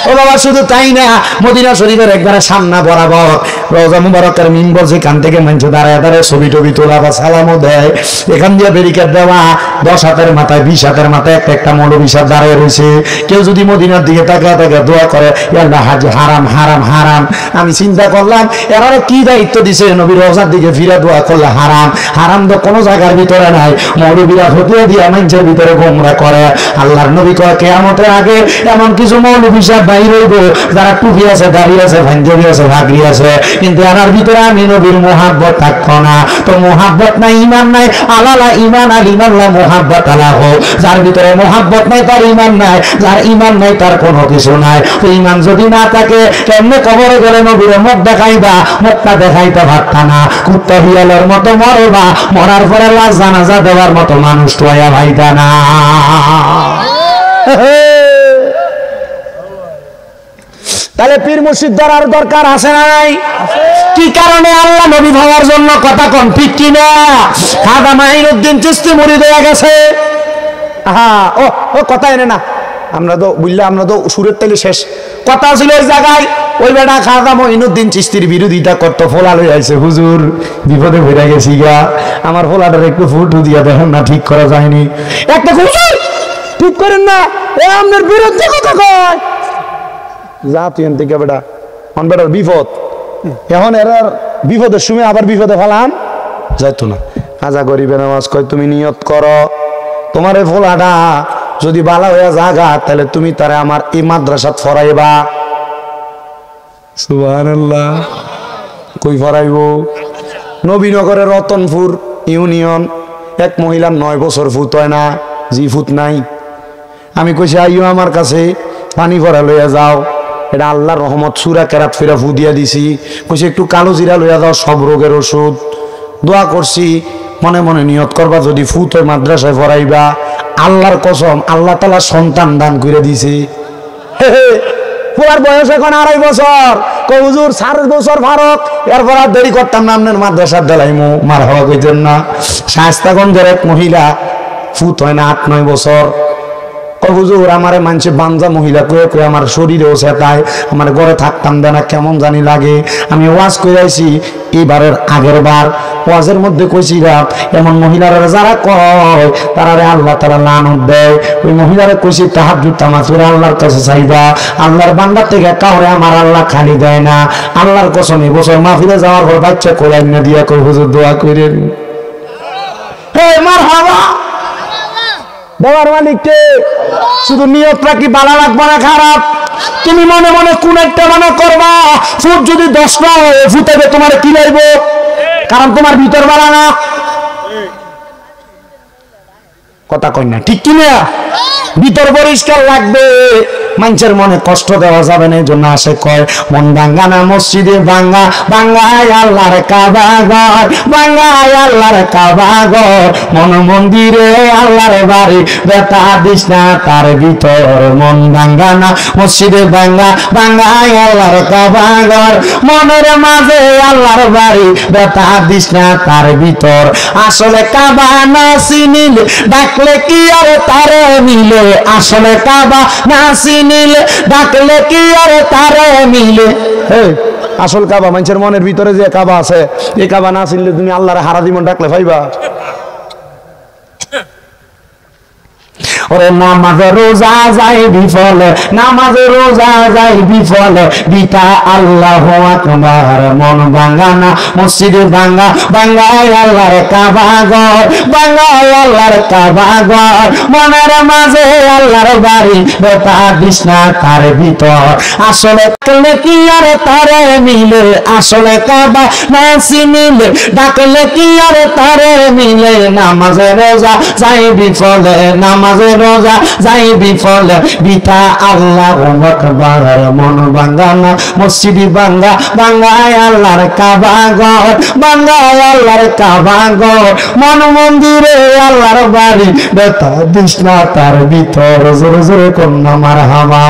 ও বাবা শুধু তাই না, মদিনা শরীফের একবারে সামনা বরাবর রওজা মুবারকের মিম্বর, যেখান থেকে মানুষ দাঁড়ায় দাঁড়ায় ছবি টবি তোলা বা সালামও দেয়, এখান দিয়ে ব্যারিকেড দেওয়া, 10 হাতের মাথায় 20 হাতের মাথায় একটা মৌলবী সাহেব দাঁড়িয়ে রয়েছে। কেউ যদি মদিনার দিকে তাকায় তাকে দোয়া করে আল্লাহ হাজ হারাম হারাম হারাম। আমি চিন্তা করলাম এরা কি দায়িত্ব দিছে, নবী রওজার দিকে ফিরে দোয়া করলে হারাম। হারাম তো কোনো জায়গার ভিতরে নাই, মৌলবীরা ফতুয়া দিয়া মানুষের ভিতরে গোমরা করে। আল্লাহর নবী কয় কিয়ামতের আগে এমন কিছু মৌলবী সাহেব বাইর হইব যারা টুপি আছে, দাড়ি আছে, পাঞ্জাবি আছে, ভাগড়ি আছে, কিন্তু এনার ভিতরে আমি নবীর মোহাব্বত থাকতো না। তো মোহাব্বত নাই, ইমান নাই, আলালা ইমান আল ইমান লা মোহাব্বত আলাহ। যার ভিতরে মোহাব্বত নাই তার ইমান নাই, যার ইমান নাই তার কোনো কিছু নাই। তো ইমান যদি না থাকে কেমনে কবরে গেলে নবীর মুখ দেখাইবা? মুখটা দেখাইতে পারতা না, কুত্তা হিয়ালের মতো মরবা, মরার পরে লাশ জানাজা দেওয়ার মতো মানুষ তোয়া ভাইতা না। তাহলে পীর মুর্শিদ ধরার দরকার আছে না নাই? কি কারণে? আল্লাহ নবী ভাবার জন্য। কথা কোন ঠিক কিনা? খাজা মাইনুদ্দিন চিশতি মুরিদ হয়ে গেছে। হ্যাঁ, ও কথা এনে না, আমরা তো বুঝলে, আমরা তো সুরের তেলে শেষ কথা ছিল ওই জায়গায়। ওই বেটা খাজা মাইনুদ্দিন চিশতির বিরোধিতা করতো, ফোলা লই আইছে, হুজুর বিপদে ভরে গেছি গা, আমার ফোলাটার একটু ফুটু দিয়া দেখেন না, ঠিক করা যায়নি। একটা হুজুর ঠিক করেন না, এ আপনার বিরুদ্ধে কথা কয়। যা তুই এন থেকে বেটা, অন বেটার বিপদ। এখন এরার বিপদের সময় আবার বিপদে ফেলান যাইতো না। খাজা গরিবের নামাজ কয় তুমি নিয়ত করো, তোমার এই ফোলাটা যদি বালা হইয়া জাগা তাহলে তুমি তারে আমার এই মাদ্রাসাত ফরাইবা। সুবহানাল্লাহ। কই ফরাইব? নবীনগরের রতনপুর ইউনিয়ন এক মহিলার 9 বছর ফুত হয় না, জি ফুত নাই। আমি কইছি আইও আমার কাছে, পানি ভরা লইয়া যাও। এটা আল্লাহর রহমত, সূরা কেরাত ফিরা ফু দিয়া দিছি। কইছি একটু কালো জিরা লইয়া যাও, সব রোগের ওষুধ। দোয়া করছি, মনে মনে নিয়ত করবা যদি ফুত হয় মাদ্রাসায় পড়াইবা। আল্লাহর কসম, আল্লাহ তাআলা সন্তান দান করে দিছে। পুরার বয়স এখন 2.5 বছর। কই হুজুর 4 বছর ফারক, এরপর আর দেরি করতাম না, আপনার মাদ্রাসার দেলাইমু। মার হওয়া কইতেন না। শায়েস্তাগঞ্জের এক মহিলা ফুত হয় না 8-9 বছর। হুজুর আমারে মানছে বাঞ্জা মহিলা কয়ে কয়ে আমার শরীরেও সেটায়, আমার ঘরে থাকতাম না, কেমন জানি লাগে। আমি ওয়াজ করে আইছি এবারের আগের বার, ওয়াজের মধ্যে কইছিলাম এমন মহিলারা যারা কয় তারারে আল্লাহ তাআলা লানত দেয়। ওই মহিলারা কইছি তাহাজ্জুদ নামাজ পড়ে আল্লাহর কাছে চাইবা, আল্লাহর বান্দা থেকে কাউরে আমার আল্লাহ খালি দেয় না। আল্লাহর কসম এই বছর মাহফিলে যাওয়ার পর বাচ্চা কোলাই না দিয়া কই হুজুর দোয়া করেন। হে মারহাবা, দেওয়ার মালিককে। শুধু নিয়তটা কি ভালো লাগবে না খারাপ? তুমি মনে মনে কোন একটা মনে করবা, ফুট যদি 10টা হয় ফুটাবে তোমার কি লাগব? কারণ তোমার ভিতর বাড়া না। কথা কই না ঠিক কিনা? ভিতর পরিষ্কার লাগবে, মানুষের মনে কষ্ট দেওয়া যাবে না। এই জন্য আসে কয় মন ভাঙ্গা না মসজিদে ভাঙ্গা, ভাঙ্গায় আল্লাহর কাবা ঘর, ভাঙ্গায় আল্লাহর কাবা ঘর, মন মন্দিরে আল্লাহর বাড়ি, বেতা দিস না তার ভিতর। মন ভাঙ্গা না মসজিদে ভাঙ্গা, ভাঙ্গায় আল্লাহর কাবা ঘর, মনের মাঝে আল্লাহর বাড়ি, বেতা দিস না তার ভিতর। আসলে কাবা না চিনিলে ডাকলে কি আর তারে মিলে, আসলে কাবা না চিনিলে ডাকলে কি আর তারে মিলে। আসল কাবা মানুষের মনের ভিতরে যে কাবা আছে, এই কাবা না চিনলে তুমি আল্লাহর হারা দিমন ডাকলে পাইবা? ওরে নামাজে রোজা যাই বিফলে, নামাজে রোজা যাই বিফলে, বিটা আল্লাহু আকবার। মন ভাঙ্গা না মসজিদে ভাঙ্গা, ভাঙ্গায় আল্লাহর কাবা ঘর, ভাঙ্গায় আল্লাহর কাবা ঘর, মনের মাঝে আল্লাহর বাড়ি, বেতা দিস না তার ভিতর। আসলে ডাকলে কি আর তারে মিলে, আসলে কাবা না চিনিলে ডাকলে কি আর তারে মিলে। নামাজে রোজা যাই বিফলে, নামাজে রোজা যাই বিফলে, বিটা আল্লাহু আকবার। মন ভাঙ্গা না মসজিদে ভাঙ্গা, ভাঙ্গায় আল্লাহর কাবা ঘর, ভাঙ্গায় আল্লাহর কাবা ঘর, মন মন্দিরে আল্লাহর বাড়ি, বেতা দিস না তার ভিতর। জোরে জোরে কন্যা মারহাবা।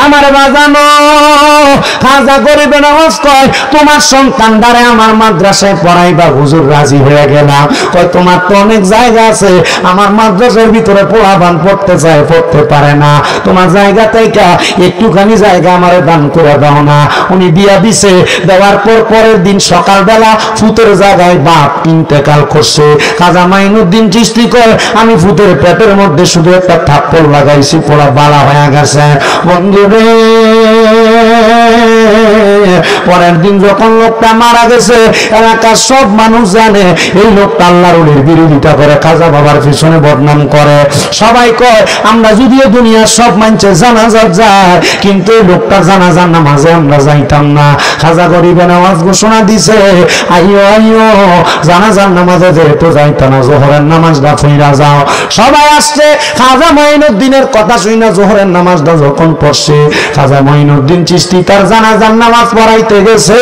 আমার বাজানো খাজা গরিবে নামাজ কয় তোমার সন্তান দ্বারে আমার মাদ্রাসায় পড়াইবা। হুজুর রাজি হয়ে গেলাম। কয় তোমার তো অনেক জায়গা আছে, আমার মাদ্রাসার ভিতরে ভিতরে পোলাপান পড়তে চায়, পড়তে পারে না, তোমার জায়গা থেকে একটুখানি জায়গা আমারে দান করে দাও না। উনি দিয়া দিছে, দেওয়ার পর পরের দিন সকালবেলা ফুতের জায়গায় বাপ ইন্তেকাল করছে। খাজা মাইনুদ্দিন চিশতি কয়, আমি ফুতের পেটের মধ্যে শুধু একটা থাপ্পড় লাগাইছি, পোড়া বালা হয়ে গেছে। বন্ধুরে, পরের দিন যখন লোকটা মারা গেছে, এলাকার সব মানুষ জানে এই লোকটা আল্লাহর ওলির বিরোধিতা করে, খাজা বাবার পিছনে বদনাম করে। সবাই কয় আমরা যদিও দুনিয়ার সব মানুষে জানাজা যায়, কিন্তু এই লোকটার জানাজার নামাজে আমরা যাইতাম না। খাজা গরিবে নামাজ ঘোষণা দিছে, আইও আইও জানাজার নামাজে যেহেতু যাইতো না, জোহরের নামাজটা ফিরা যাও। সবাই আসছে, খাজা মাইনুদ্দিনের কথা শুনে জোহরের নামাজটা যখন পড়ছে, খাজা মাইনুদ্দিন চিশতি তার জানাজার নামাজ পড়াইতে গেছে।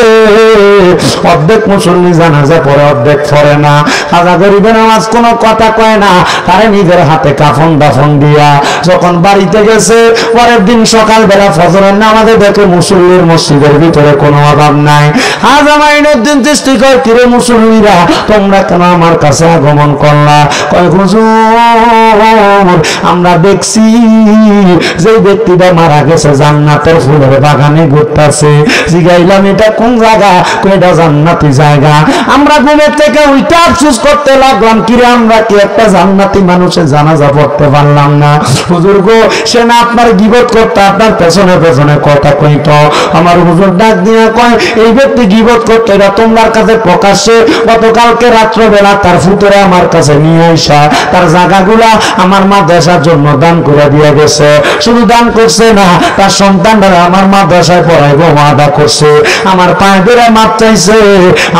অর্ধেক মুসল্লি জানাজা পড়ে, অর্ধেক পড়ে না। খাজা গরিবে নামাজ কোনো কথা কয় না, তারে নিজের হাতে কাফন দাফন দিয়া যখন বাড়িতে গেছে, পরের দিন সকালবেলা ফজরের নামাজে দেখে মুসল্লির মসজিদের ভিতরে কোনো অভাব নাই। খাজা মাইনুদ্দিন চিশতি কয়, কিরে মুসল্লিরা তোমরা কেন আমার কাছে আগমন করলা? কয় হুজুর, আমরা দেখছি যে ব্যক্তিটা মারা গেছে জান্নাতের ফুলের বাগানে ঘুরতেছে। জিগাইলাম এটা কোন জায়গা? কয়টা জান্নাতি জায়গা। আমরা ঘুমের থেকে উইটা আফসোস করতে লাগলাম, কিরে আমরা কি একটা জান্নাতি মানুষের জানাজা পড়তে পারলাম না? হুজুর গো, সে না আপনার গীবত করতে, আপনার পেছনে পেছনে কথা কইত। আমার হুজুর ডাক দিয়া কয়, এই ব্যক্তি গীবত করতে, এটা তোমার কাছে প্রকাশ্যে গতকালকে রাত্রবেলা তার ফুতরে আমার কাছে নিয়ে আইসা তার জায়গাগুলা আমার মাদ্রাসার জন্য দান করে দিয়ে গেছে। শুধু দান করছে না, তার সন্তানরা আমার মাদ্রাসায় পড়াইবো ওয়াদা করছে। আমার পায়ে ধরে মাপ চাইছে,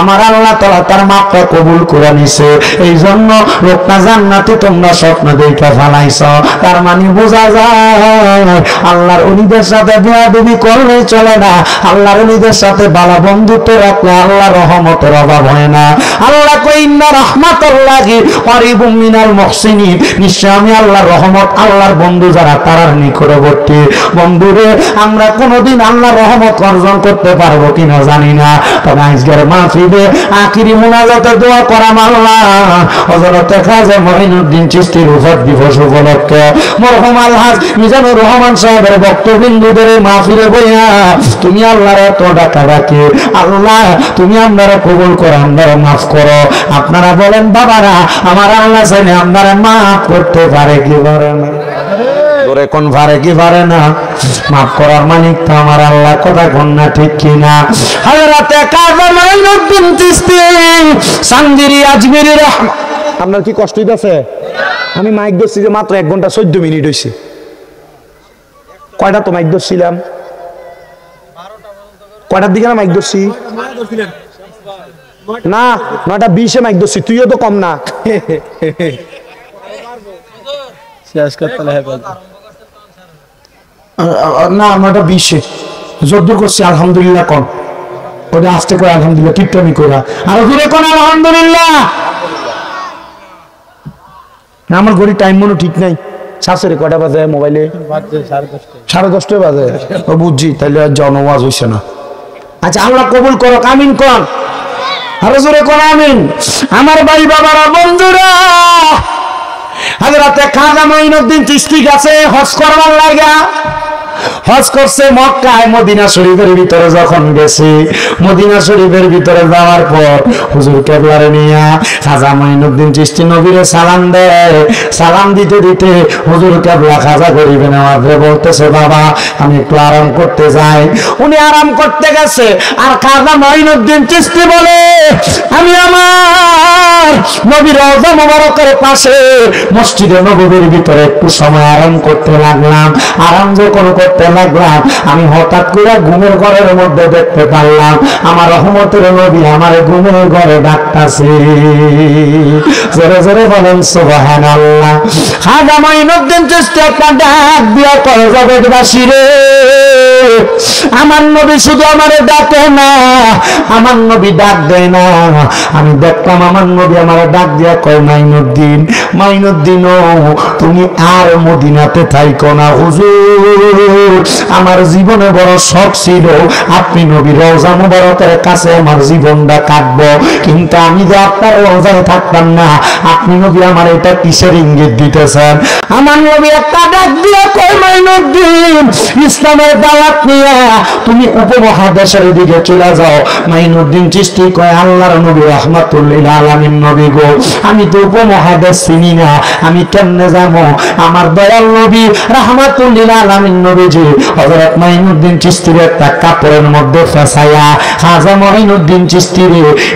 আমার আল্লাহ তাআলা তার মাপটা কবুল করে নিছে। এই জন্য লোকটা জান্নাতে তোমরা স্বপ্ন দেখা ফেলাইছ। তার মানে বোঝা যায় আল্লাহর ওলিদের সাথে বেয়াদবি করলে চলে না, আল্লাহর ওলিদের সাথে ভালো বন্ধুত্ব রাখলে আল্লাহর রহমতের অভাব হয় না। আল্লাহ কই, ইন্না রাহমাতাল্লাহি করিবুম মিনাল মুহসিনিন, নিশ্চয় আমি আল্লাহর রহমত, আল্লাহর বন্ধু যারা তারার নিকটবর্তী। বন্ধুরে, আমরা কোনোদিন আল্লাহর রহমত অর্জন করতে পারবো কিনা জানি না, তবে আজকের মাহফিলে আখিরি মুনাজাতে দোয়া করাম আল্লাহ হযরত খাজা মাইনুদ্দিন চিশতির রূফত দিবস উপলক্ষে মরহুম আলহাজ মিজানুর রহমান সাহেবের বক্তবিন্দুদের মাহফিলে বইয়া তুমি আল্লাহর এত ডাকা ডাকে, আল্লাহ তুমি আপনারা কবুল করো, আপনারা মাফ করো। আপনারা বলেন বাবারা, আমার আল্লাহ চাইলে আপনারা মাফ করতে পারে কি পারে না? ধরে কোন পারে কি পারে না? মাফ করার মালিক তো আমার আল্লাহ, কথা কোন না ঠিক কিনা? হযরত খাজা মাইনুদ্দিন চিশতি সাঙ্গিরি আজমিরি রহমান। আপনার কি কষ্ট হইতাছে? আমি মাইক ধরছি যে মাত্র 1 ঘন্টা 14 মিনিট হইছে। কয়টা তো মাইক ধরছিলাম? কয়টার দিকে না মাইক ধরছি? না, 9:20 মাইক ধরছি। তুইও তো কম না। না, 9:20 যদ্দূর করছি আলহামদুলিল্লাহ কম। ওটা আস্তে করে আলহামদুলিল্লাহ, কীর্তনী করা আর দূরে কোন আলহামদুলিল্লাহ। আমার ঘড়ি টাইম মনে ঠিক নাই। শাশুড়ি কয়টা বাজে? মোবাইলে 10:30 বাজে। ও বুঝছি, তাইলে আর যাও, নামাজ হইছে না। আচ্ছা, আল্লাহ কবুল করো, আমিন কোন, আরো জোরে কোন আমিন। আমার ভাই বাবারা, বন্ধুরা, হযরত খাজা মাইনুদ্দিন চিশতি গেছে হজ করবার লাগা। হজ করছে মক্কায়, মদিনা শরীফের ভিতরে যখন গেছে, মদিনা শরীফের ভিতরে যাওয়ার পর হুজুর কেবলারে নিয়া খাজা মাইনুদ্দিন চিশতি নবীরে সালাম দেয়। সালাম দিতে দিতে হুজুর কেবলা খাজা গরিবে নেওয়াজে বলতেছে, বাবা আমি একটু আরাম করতে যাই। উনি আরাম করতে গেছে, আর খাজা মাইনুদ্দিন চিশতি বলে, আমি আমার নবীর রওজা মোবারকের পাশে মসজিদে নববীর ভিতরে একটু সময় আরাম করতে লাগলাম। আরাম যখন করতে লাগলাম, আমি হঠাৎ করে ঘুমের ঘরের মধ্যে দেখতে পারলাম আমার রহমতের নবী আমার ঘুমের ঘরে ডাকতাছে। জোরে জোরে বলেন সুবহানাল্লাহ। খাজা মাইনুদ্দিন চিশতি একটা ডাক দিয়া কয়, জগৎবাসী রে, আমার নবী শুধু আমারে ডাকে না, আমার নবী ডাক দেয় না। আমি দেখলাম আমার নবী আমারে ডাক দিয়া কয়, মাইনুদ্দিন, মাইনুদ্দিন তুমি আর মদিনাতে থাইকো না হুজুর, হুজুর আমার জীবনে বড় শখ ছিল আপনি নবী রওজা মুবারকের কাছে আমার জীবনটা কাটবো, কিন্তু আমি যে আপনার রওজায় থাকতাম না, আপনি নবী আমার এটা কিসের ইঙ্গিত দিতেছেন? আমার নবী একটা ডাক দিয়ে কয়, মাইনুদ্দিন ইসলামের দাওয়াত নিয়ে তুমি উপমহাদেশের দিকে চলে যাও। মাইনুদ্দিন চিশতি কয়, আল্লাহর নবী রাহমাতুল্লিল আলামিন নবী গো, আমি তো উপমহাদেশ চিনি না, আমি কেমনে যাবো? আমার দয়াল নবী রাহমাতুল্লিল আলামিন নবীজি হযরত মাইনুদ্দিন চিশতির একটা কাপড়ের মধ্যে ফেসায়া খাজা মাইনুদ্দিন চিশতির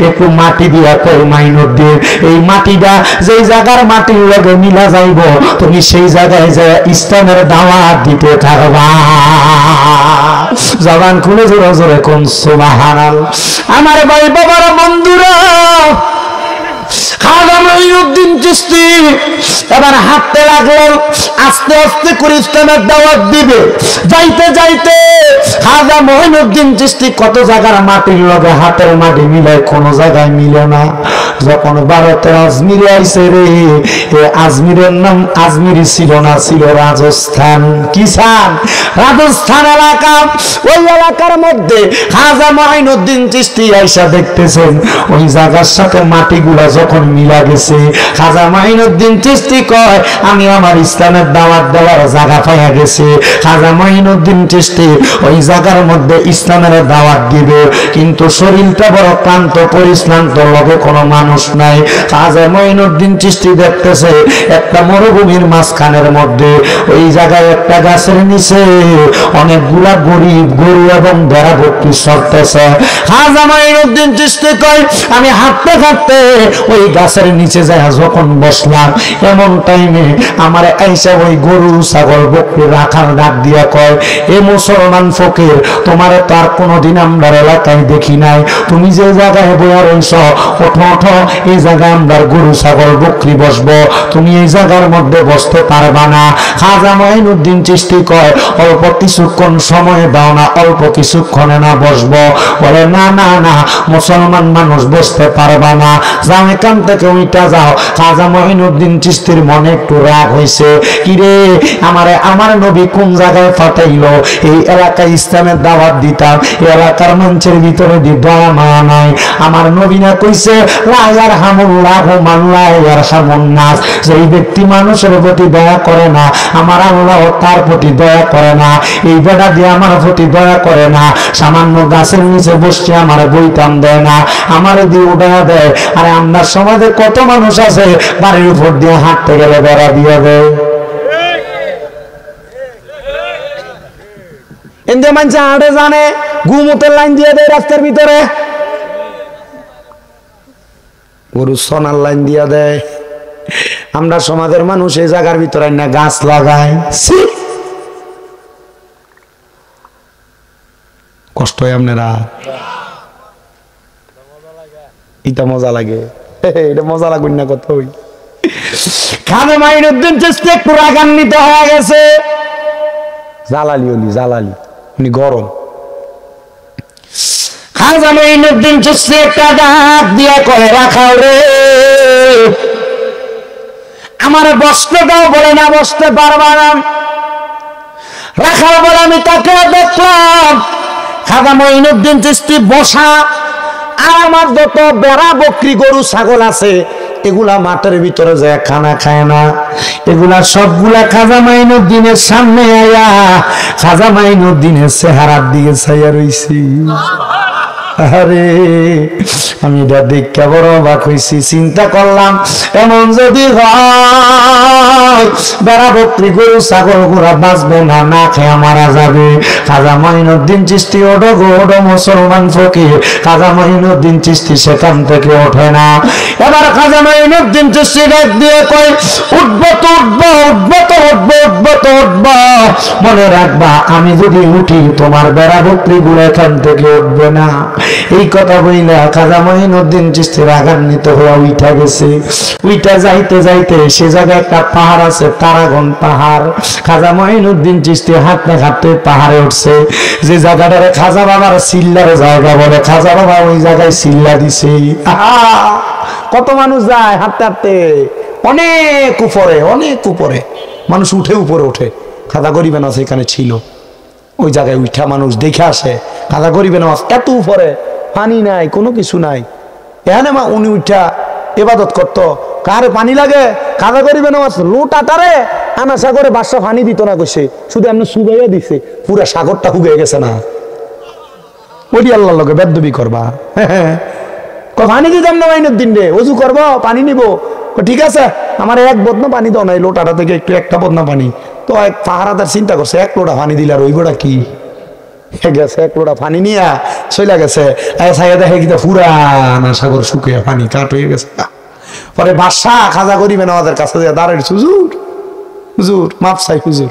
একটু মাটি দিয়া কয়, মাইনুদ্দিন এই মাটিটা যেই জায়গার মাটির লগে মিলা যাইব তুমি সেই জায়গায় যে ইসলামের দাওয়াত দিতে থাকবা। জবান খুলে জোরে জোরে কোন সুবহানাল্লাহ। আমার ভাই বাবারা বন্ধুরা, খাজা মাইনুদ্দিন চিশতি এবার হাঁটতে লাগলেন, আস্তে আস্তে করে ইসলামের দাওয়াত দিবে। যাইতে যাইতে খাজা মাইনুদ্দিন চিশতি কত জায়গার মাটির লগে হাতের মাটি মিলায়, কোনো জায়গায় মিলে না। যখন ভারতের আজমিরে আইছে রে, আজমিরের নাম আজমিরি ছিল না, ছিল রাজস্থান। কি সান? রাজস্থান এলাকা। ওই এলাকার মধ্যে খাজা মাইনুদ্দিন চিশতি আইসা দেখতেছেন ওই জায়গার সাথে মাটিগুলা যখন মিলা গেছে, খাজা মাইনুদ্দিন চিশতি কয়, আমি আমার ইসলামের দাওয়াত দেওয়ার জায়গা পাইয়া গেছে। খাজা মাইনুদ্দিন চিশতি ওই জায়গার মধ্যে ইসলামের দাওয়াত দিবে, কিন্তু শরীরটা বড় ক্লান্ত পরিশ্রান্ত, লগে কোনো মানুষ নাই। খাজা মাইনুদ্দিন চিশতি দেখতেছে একটা মরুভূমির মাঝখানের মধ্যে ওই জায়গায় একটা গাছের নিচে অনেকগুলা গরিব গরু এবং ভেড়া ভর্তি চড়তেছে। খাজা মাইনুদ্দিন চিশতি কয়, আমি হাঁটতে হাঁটতে ওই গাছের নিচে যায় যখন বসলাম, এমন টাইমে আমার আইসা ওই গরু ছাগল বকরি রাখার ডাক দিয়া কয়, এ মুসলমান ফকির, তোমারে তো আর কোনোদিন আমরা এলাকায় দেখি নাই, তুমি যে জায়গায় বইয়া রইছ, ওঠো ওঠো, এই জায়গায় আমরা গরু ছাগল বকরি বসবো, তুমি এই জায়গার মধ্যে বসতে পারবা না। খাজা মাইনুদ্দিন চিশতি কয়, অল্প কিছুক্ষণ সময় দাও না, অল্প কিছুক্ষণে না বসবো? বলে, না না না, মুসলমান মানুষ বসতে পারবা না, যাও এখান থেকে উইটা যাও। খাজা মাইনুদ্দিন চিশতির মনে একটু রাগ হয়েছে, কিরে আমার নবী কোন জায়গায় পাঠাইলো? এই এলাকায় ইসলামের দাওয়াত দিতাম, এই এলাকার মানুষের ভিতরে দয়া মায়া নাই। আমার নবী না কইছে, লা ইয়ারহামুল্লাহু মান লা ইয়ারহামুন নাস, যেই ব্যক্তি মানুষের প্রতি দয়া করে না, আমার আল্লাহ তার প্রতি দয়া করে না। এই বেটা দিয়ে আমার প্রতি দয়া করে না, সামান্য গাছের নিচে বসছে আমার বইতাম দেয় না, আমার দিয়ে উঠা দেয়। আরে আমরা সমাজে কত মানুষ আছে বাড়ির উপর দিয়ে হাঁটতে গেলে বেড়া দিয়ে দেয়। এতে মানুষ হাঁটে জানে, ঘুমুতের লাইন দিয়ে দেয় রাস্তার ভিতরে, গরু সোনার লাইন দিয়ে দেয়। আমরা সমাজের মানুষ এই জায়গার ভিতরে না গাছ লাগায়, কষ্ট হয় আপনারা? এটা মজা লাগে, এটা মজা লাগুন না কত। খাজা মাইনুদ্দিন চিশতি একটু রাগান্বিত হয়ে গেছে। জালালি উনি, জালালি উনি গরম। খাজা মাইনুদ্দিন চিশতি একটা ডাক দিয়া কয়, রাখাও রে, আমার বসতে দাও। বলে, না বসতে পারবা না। রাখাও বলে, আমি তাকে দেখলাম খাজা মাইনুদ্দিন চিশতি বসা, আর আমার যত বেড়া বকরি গরু ছাগল আছে এগুলা মাঠের ভিতরে যায় খানা খায় না, এগুলা সবগুলা খাজা মাইনুদ্দিনের সামনে আয়া খাজা মাইনুদ্দিনের চেহারার দিকে ছাইয়া রইছি। আরে আমি এটা দেখে বড় অবাক হইছি। চিন্তা করলাম, এমন যদি হয় বেড়া বকরি গরু ছাগল গুলা বাঁচবে না, না খেয়ে মারা যাবে। খাজা মাইনুদ্দিন চিশতি ওঠো গো ওঠো মুসলমান ফকির। খাজা মাইনুদ্দিন চিশতি সেখান থেকে ওঠে না। এবার খাজা মাইনুদ্দিন চিশতি ডাক দিয়ে কয়, উঠবো তো উঠবো, উঠবো তো উঠবো, উঠবো তো উঠবো, মনে রাখবা আমি যদি উঠি তোমার বেড়া বকরি গুলো এখান থেকে উঠবে না। এই কথা বইলা খাজা মাইনুদ্দিন চিশতি রাগান্বিত হয়ে উঠা গেছে। উইটা যাইতে যাইতে সে জায়গায় একটা পাহাড় আছে, তারাগণ পাহাড়। খাজা মাইনুদ্দিন চিশতি হাঁটতে হাঁটতে পাহাড়ে উঠছে, যে জায়গাটারে খাজা বাবার সিল্লার জায়গা বলে, খাজা বাবা ওই জায়গায় সিল্লা দিছে। কত মানুষ যায় হাঁটতে হাঁটতে, অনেক উপরে, অনেক উপরে মানুষ উঠে উপরে ওঠে। খাজা গরিবেন আছে এখানে ছিল, ওই জায়গায় উঠা মানুষ দেখে আসে কাজা করিবে নামাজ, এত উপরে পানি নাই, কোনো কিছু নাই। এখানে উনি উঠা ইবাদত করতো, কারে পানি লাগে, কাজা করিবে নামাজ লোটাটারে আনা সাগরে বাদশা পানি দিত না, কইছে শুধু এমনি সুগাইয়া দিছে, পুরা সাগরটা হুগে গেছে না, ওই আল্লাহর লগে বেদবি করবা। পানি দিতাম না মাইনুদ্দিন রে, অজু করবো পানি নিব, ঠিক আছে আমার এক বদনা পানি দাও না, এই লোটাটা থেকে একটু একটা বদনা পানি। তো এক পাহারাদার চিন্তা করছে এক লোটা পানি দিলে আর ওই গোটা কি গেছে, এক লোটা পানি নিয়ে চলে গেছে, দেখে কি পুরানা সাগর শুকিয়ে পানি কাট হয়ে গেছে। পরে বাদশা খাজা করিবে না আমাদের কাছে দাঁড়াইছে, হুজুর হুজুর মাপ চাই হুজুর,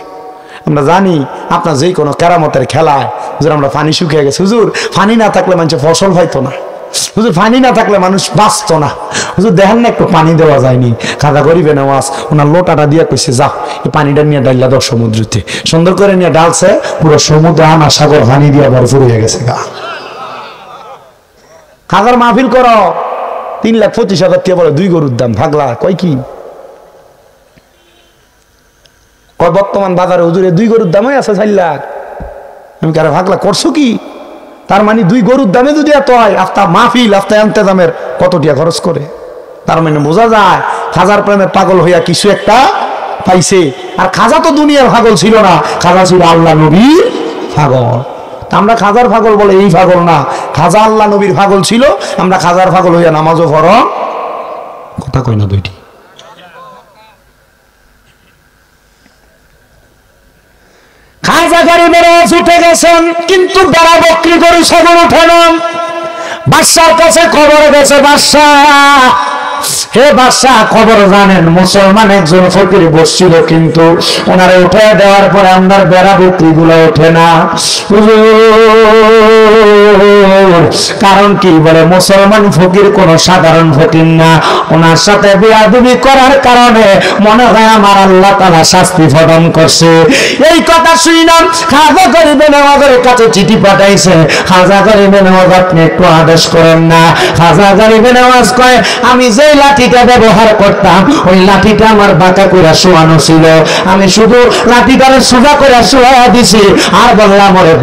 আমরা জানি আপনার যে কোনো কেরামতের খেলায় হুজুর আমরা পানি শুকিয়ে গেছে, হুজুর পানি না থাকলে মানুষ ফসল পাইতো না, হুজুর পানি না থাকলে মানুষ বাঁচত না, হুজুর দেখেন না একটু পানি দেওয়া যায়নি। খাজা করিবে নামাজ ওনার লোটাটা দিয়ে কইছে যাও এই পানিটা নিয়ে ডাইলা দাও সমুদ্রতে, সুন্দর করে নিয়ে ডালছে, পুরো সমুদ্র আনা সাগর পানি দিয়ে ভরপুর হয়ে গেছে গা। খাজার মাহফিল করো 3,25,000 টাকা বলে 2 গরুর দাম, ভাগলা কয় কি কয় বর্তমান বাজারে হুজুরে 2 গরুর দামই আছে 4 লাখ। আমি কারে ভাগলা করছো কি, তার মানে 2 গরুর দামে যদি এত হয় আফতা মাহফিল আফতা ইন্তেজামের কত টাকা খরচ করে, তার মানে বোঝা যায় খাজার প্রেমে পাগল হইয়া কিছু একটা পাইছে। আর খাজা তো দুনিয়ার পাগল ছিল না, খাজা ছিল আল্লাহ নবীর পাগল। আমরা খাজার পাগল বলে এই পাগল না, খাজা আল্লাহ নবীর পাগল ছিল, আমরা খাজার পাগল হইয়া নামাজও পড়ো, কথা কই না দুইটি। খাজা গরিবের উঠে গেছেন, কিন্তু বেড়া বকরি গরু ছাগল উঠে না। বাদশার কাছে খবর গেছে, বাদশাহ হে বাদশাহ খবর জানেন মুসলমান একজন ফকির বসছিল, কিন্তু ওনারে উঠে দেওয়ার পরে আপনার বেড়া বকরি গুলো ওঠে না। কারণ কি বলে মুসলমান ফকির কোন সাধারণ ফকির না, ওনার সাথে বেয়াদবি করার কারণে মনে হয় আমার আল্লাহ তাআলা শাস্তি প্রদান করছে। এই কথা শুনলাম খাজা গরিবে নওয়াজের কাছে চিঠি পাঠাইছে, খাজা গরিবে নওয়াজ আপনি একটু আদেশ করেন না। খাজা গরিবে নওয়াজ কয় আমি যে লাঠিটা ব্যবহার করতাম ওই লাঠিটা আমার বাঁকা করে শোয়ানো ছিল, আমি শুধু লাঠিটারে সোজা করে শোয়া দিছি, আর বললাম ওরে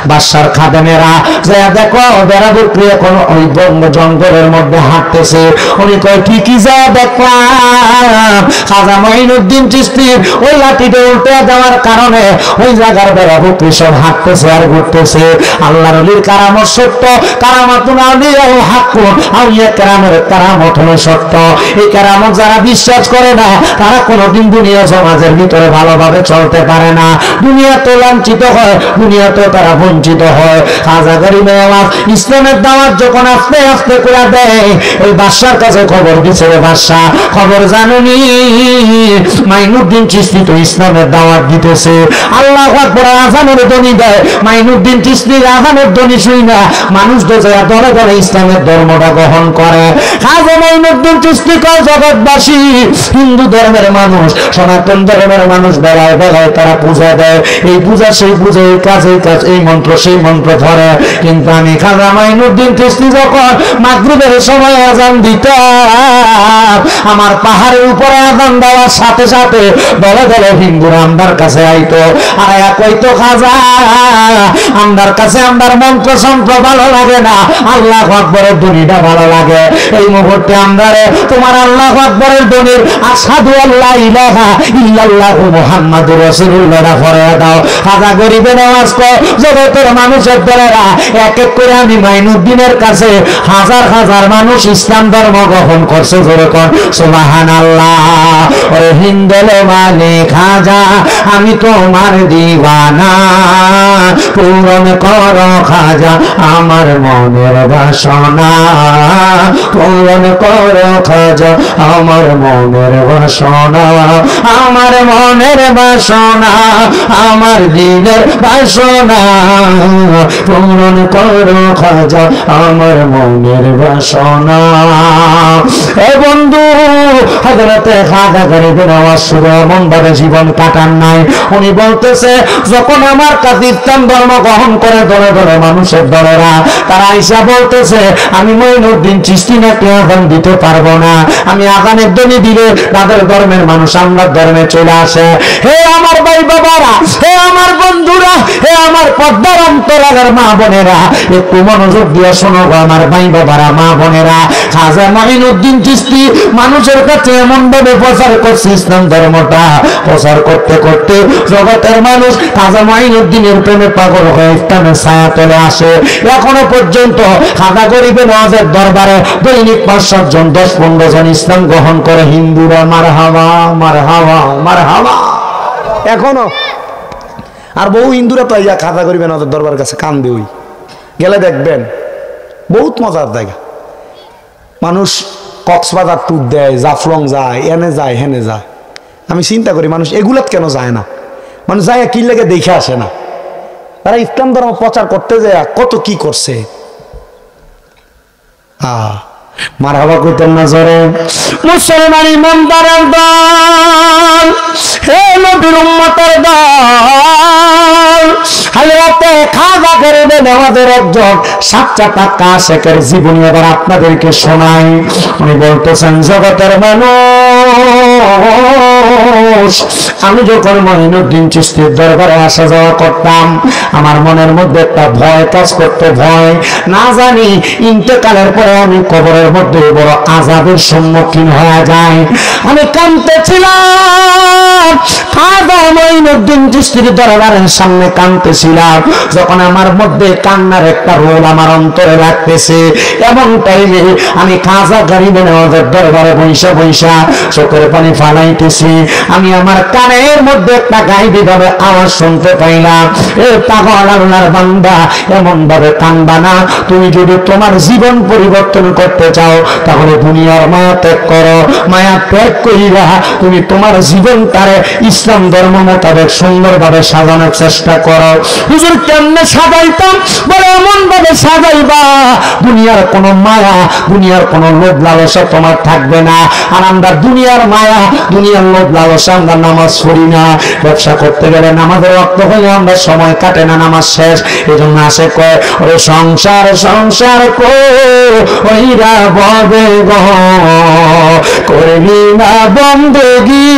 বাদশার খাদেমেরা যে দেখো বেড়া বকরি এখন ওই বঙ্গ জঙ্গলের মধ্যে হাঁটতেছে। উনি কয় ঠিকই যা দেখলাম, খাজা মাইনুদ্দিন চিশতির ওই লাঠিটা উল্টে দেওয়ার কারণে ওই জায়গার বেড়া বকরি সব হাঁটতেছে আর ঘুরতেছে। আল্লাহর ওলির কারামত সত্য, কারামাতুন আউলিয়াও হাক্কুন, আউলিয়া কেরামের কারামত হলো সত্য। এই কারামত যারা বিশ্বাস করে না তারা কোনোদিন দুনিয়া সমাজের ভিতরে ভালোভাবে চলতে পারে না, দুনিয়া তো লাঞ্ছিত হয়, দুনিয়া তো তারা বঞ্চিত হয়। খাজা গরিবে নওয়াজ ইসলামের দাওয়াত যখন আস্তে আস্তে করে দেয়, ওই বাদশার কাছে খবর দিছে, বাদশা খবর জানেনি মাইনুদ্দিন চিশতি তো ইসলামের দাওয়াত দিতেছে। আল্লাহু আকবার আযানের ধ্বনি দেয়, মাইনুদ্দিন চিশতির আযানের ধ্বনি শুই না মানুষ দলে দলে ইসলামের ধর্মটা গ্রহণ করে। খাজা মাইনুদ্দিন চিশতি কয় জগৎবাসী হিন্দু ধর্মের মানুষ, সনাতন ধর্মের মানুষ বেলায় বেলায় তারা পূজা দেয়, এই পূজা সেই পূজা, এই কাজ এই কাজ, এই মন্ত্র সেই মন্ত্র ধরে, কিন্তু আমি খাজা মাইনুদ্দিন চিশতি যখন মাগরিবের সময় আযান দিতাম, আমার পাহাড়ের উপরে আযান দেওয়ার সাথে সাথে দলে দলে হিন্দুরা আমার কাছে আইতো, আর কইতো খাজা আমার কাছে আমার মন্ত্র সন্ত্র ভালো লাগে না, আল্লাহু আকবরের ধ্বনিটা ভালো লাগে। এই মুহূর্তে আমরা তোমার আল্লাহু আকবরের ধ্বনির আশহাদু আল্লা ইলাহা ইল্লাল্লাহু মুহাম্মাদুর রাসূলুল্লাহ পড়ে দাও। খাজা গরিবে নওয়াজ কয় জগতের মানুষের দলেরা এক এক করে আমি মাইনুদ্দিনের কাছে হাজার হাজার মানুষ ইসলাম ধর্ম গ্রহণ করছে, যেরকম সুবহানাল্লাহ। ওরে হিন্দুল মালিক খাজা আমি তোমার দিওয়ানা, পূরণ করো খাজা আমার মনের বাসনা, পূরণ করো খাজা আমার মনের বাসনা, আমার মনের বাসনা, আমার দিলের বাসনা, পূরণ করো খাজা আমার মনের বাসনা। এ বন্ধু হযরতে খাজা গরিবে নেওয়ার শুধু এমন ভাবে জীবন কাটান নাই, উনি বলতেছে যখন আমার কাছে ইসলাম ধর্ম গ্রহণ করে ধরে ধরে মানুষের দলেরা তারা আইসা বলতেছে আমি মঈনুদ্দিন চিশতি নাকি আযান দিতে পারবো না, আমি আযানের ধ্বনি দিলে তাদের ধর্মের মানুষ আমার ধর্মে চলে আসে। হে আমার ভাই বাবারা, হে আমার বন্ধুরা, হে আমার পর্দার অন্তরালের মা বোনেরা, একটু মনোযোগ দিয়ে শোনো আমার ভাই বাবারা, মা বোনেরা, খাজা মঈনুদ্দিন চিশতি মানুষের কাছে এমন ভাবে প্রচার করছে ইসলাম ধর্মটা, প্রচার করতে করতে জগতের মানুষ খাজা মঈনুদ্দিনের প্রেমে পাগল হয়ে ইসলামের ছায়া তলে আসে। এখনো পর্যন্ত খাজা গরিবে নওয়াজের দরবারে দৈনিক ৫-৭ জন ১০-১৫ জন ইসলাম গ্রহণ করে। হিন্দুরা মারহাবা মারহাবা মারহাবা এখনো। আর বহু হিন্দুরা তো ইয়া খাজা গরিবে নওয়াজের দরবারের কাছে কান্দে, ওই গেলে দেখবেন বহুত মজার জায়গা। মানুষ কক্সবাজার ট্যুর দেয়, জাফলং যায়, এনে যায় হেনে যায়। আমি চিন্তা করি মানুষ এগুলাত কেন যায় না, মানুষ যায় কি লেগে দেখে আসে না। তারা ইসলাম ধর্ম প্রচার করতে যায় কত কি করছে। মারহাবা কইতেন না জোরে। মুসলমান ইমানদারের দল, হে নবীর উম্মতের দল, হযরতে খাজা গরিবে নওয়াজের একজন সাচ্চা পাক্কা আশিকের জীবনী এবার আপনাদেরকে শোনাই। উনি বলতেছেন জগতের মানুষ, আমি যখন মঈনুদ্দিন চিশতির দরবারে আসা যাওয়া করতাম আমার মনের মধ্যে একটা ভয় কাজ করতে, ভয় না জানি ইন্তেকালের পরে আমি কবরের মধ্যে বড় আযাবের সম্মুখীন হয়ে যাই। আমি কাঁদতেছিলাম, খাজা মঈনুদ্দিন চিশতির দরবারের সামনে কাঁদতেছিলাম। যখন আমার মধ্যে কান্নার একটা রোল আমার অন্তরে লাগতেছে, এমন টাইমে আমি খাজা গরিবে নওয়াজের দরবারে বৈশা বৈশা চোখের পানি ফালাইতেছি। আমি আমার কানের মধ্যে একটা গাইবি ভাবে আওয়াজ শুনতে পাইলাম, এ পাগল আল্লাহর বান্দা এমন ভাবে কান্দবা না, তুমি যদি তোমার জীবন পরিবর্তন করতে চাও তাহলে দুনিয়ার মায়া ত্যাগ করো, মায়া ত্যাগ কইরা তুমি তোমার জীবনটারে ইসলাম ধর্ম মোতাবেক সুন্দরভাবে সাজানোর চেষ্টা করো। হুজুর কেমনে সাজাইতাম? বলে এমন ভাবে সাজাইবা দুনিয়ার কোনো মায়া, দুনিয়ার কোনো লোভ লালসা তোমার থাকবে না। আর আমরা দুনিয়ার মায়া, দুনিয়ার লোভ লালসা আমরা নামাজ পড়ি না, ব্যবসা করতে গেলে নামাজের ওয়াক্ত হলে আমরা সময় কাটে না, নামাজ শেষ। এই জন্য আসে কয় ওরে সংসার সংসার কইরা ববে গো, করবি না বন্দেগি,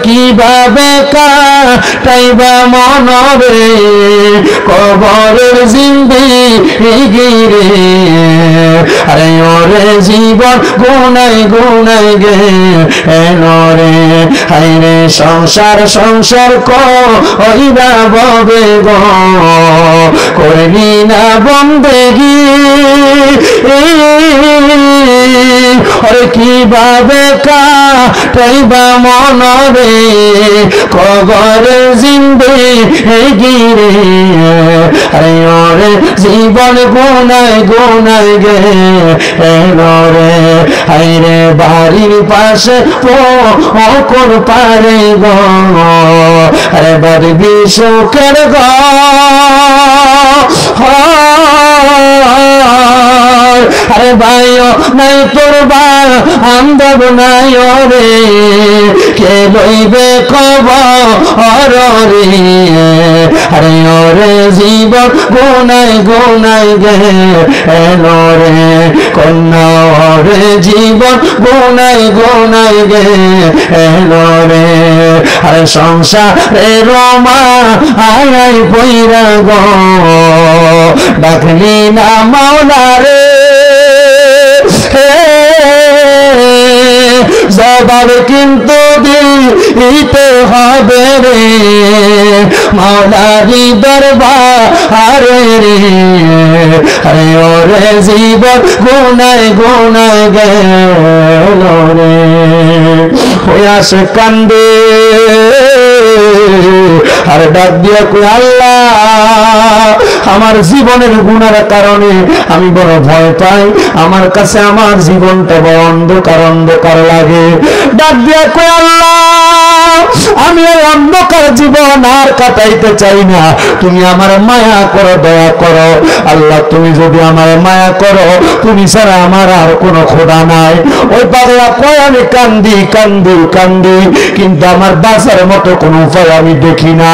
কিভাবে কাটাইবা মনরে কবরের জিন্দেগি রে, আরে ওরে জীবন গুনাই গুনাই গে এনরে, হাইরে সংসার সংসার কইরা ববে গো, করবি না বন্দেগি, আরে কিভাবে কাটাইবা মনরে কবরের জিন্দেগি রে, আরে ওরে জীবন গুনাই গুনাই গে এনরে, হাইরে বাড়ির পাশে কোন পারে গো, আরে বাড়ি বিশুকের গো, আরে ভাইও নাই তোর বান্ধব নাই রে, কে লইবে খবর রে, আরে ওরে জীবন গুনাই গুনাই গে এলো রে, কন্যা ওরে জীবন গুনাই গুনাই গে এলো রে, আরে সংসারে রমা আয় পইরা গো, ডাকলি না মাওলা রে, জবাব কিন্তু দিতে হবে রে, মাওলারি দরবারে রে, আরে ওরে জীবন গুনাই গুনাই গেল রে, হইয়া সে কান্দে আর ডাক দিয়া কই আল্লাহ আমার জীবনের গুনার কারণে আমি বড় ভয় পাই, আমার কাছে আমার জীবনটা বড় অন্ধকার অন্ধকার লাগে। ডাক দিয়া কই আল্লাহ, আমি এই অন্ধকার জীবন আর কাটাইতে চাই না, তুমি আমার মায়া করো, দয়া করো আল্লাহ। তুমি যদি আমার মায়া করো, তুমি ছাড়া আমার আর কোনো খোদা নাই। ওই পাগলা কয় আমি কান্দি কান্দি কান্দি, কিন্তু আমার বাঁচার মতো কোনো উপায় আমি দেখি না।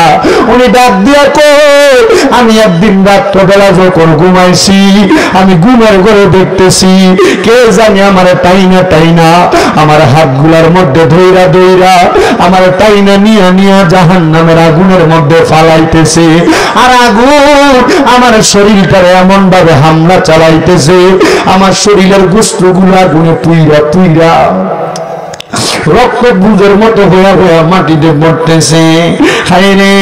উনি ডাক দিয়া কই, আমি একদিন রাত্রবেলা যখন ঘুমাইছি, আমি ঘুমের ঘরে দেখতেছি কে জানি আমার টাইনা টাইনা আমার হাতগুলার মধ্যে ধইরা ধইরা আমার টাইনা নিয়া নিয়া জাহান্নামের আগুনের মধ্যে ফালাইতেছে। আর আগুন আমার শরীরটারে এমন ভাবে হামলা চালাইতেছে, আমার শরীরের গোশতগুলো আগুনে পুইরা পুইরা রক্ত বুঝের মতো হয়ে হয়ে মাটিতে পড়তেছে। হায় রে,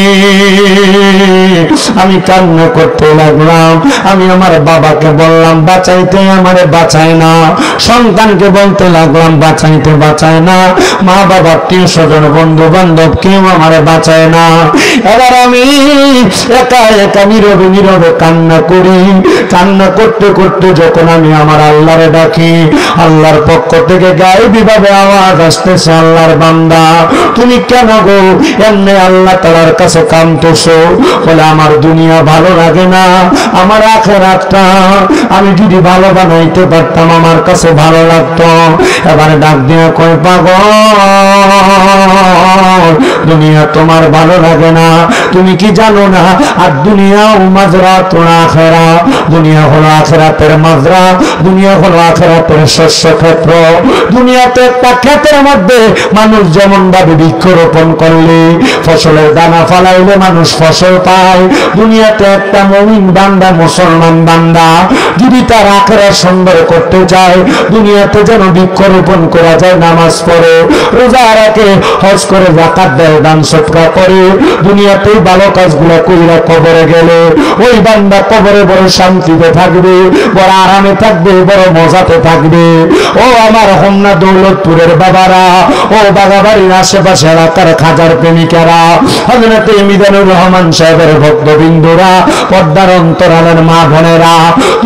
আমি কান্না করতে লাগলাম। আমি আমার বাবাকে বললাম বাঁচাইতে, আমারে বাঁচায় না। সন্তানকে বলতে লাগলাম বাঁচাইতে, বাঁচায় না। মা বাবা, আত্মীয় স্বজন, বন্ধু বান্ধব কেউ আমারে বাঁচায় না। এবার আমি একা একা নীরবে নীরবে কান্না করি। কান্না করতে করতে যখন আমি আমার আল্লাহরে ডাকি, আল্লাহর পক্ষ থেকে গায়েবী ভাবে আওয়াজ আসতেছে, আল্লাহর বান্দা তুমি কেন গো এমনি আল্লাহ তাআলার কাছে কাঁদতেছো? বলে আমার দুনিয়া ভালো লাগে না, আমার আখিরাতটা আমি যদি ভালো বানাইতে পারতাম আমার কাছে ভালো লাগতো। এবারে ডাক দিয়ে কয় পাগল, দুনিয়া তোমার ভালো লাগে না, তুমি কি জানো না? আর দুনিয়া ও মাজরা তোরা আখেরা, দুনিয়া হলো আখেরাতের মাজরা, দুনিয়া হলো আখেরাতের শস্য ক্ষেত্র। দুনিয়াতে একটা ক্ষেতের মধ্যে মানুষ যেমন ভাবে বৃক্ষরোপণ করলে ফসলের দানা ফালাইলে মানুষ ফসল পায়, দুনিয়াতে একটা মুমিন বান্দা, মুসলমান বান্দা যদি তার আখেরা সুন্দর করতে চায়, দুনিয়াতে যেন বৃক্ষরোপণ করা যায়, নামাজ পড়ে, রোজা রাখে, হজ করে, যাকাত দেয়, দান সদকা করে, দুনিয়াতেই ভালো কাজগুলো কইরা কবরে গেলে ওই বান্দা কবরে বড় শান্তিতে থাকবে, বড় আরামে থাকবে, বড় মজাতে থাকবে। ও আমার হোমনা দৌলতপুরের বাবারা, ও বাগাবাড়ির আশেপাশে এলাকার খাজার প্রেমিকারা, হযরত মিজানুর রহমান সাহেবের ভক্তবৃন্দরা, পর্দার অন্তরালের মা বোনেরা,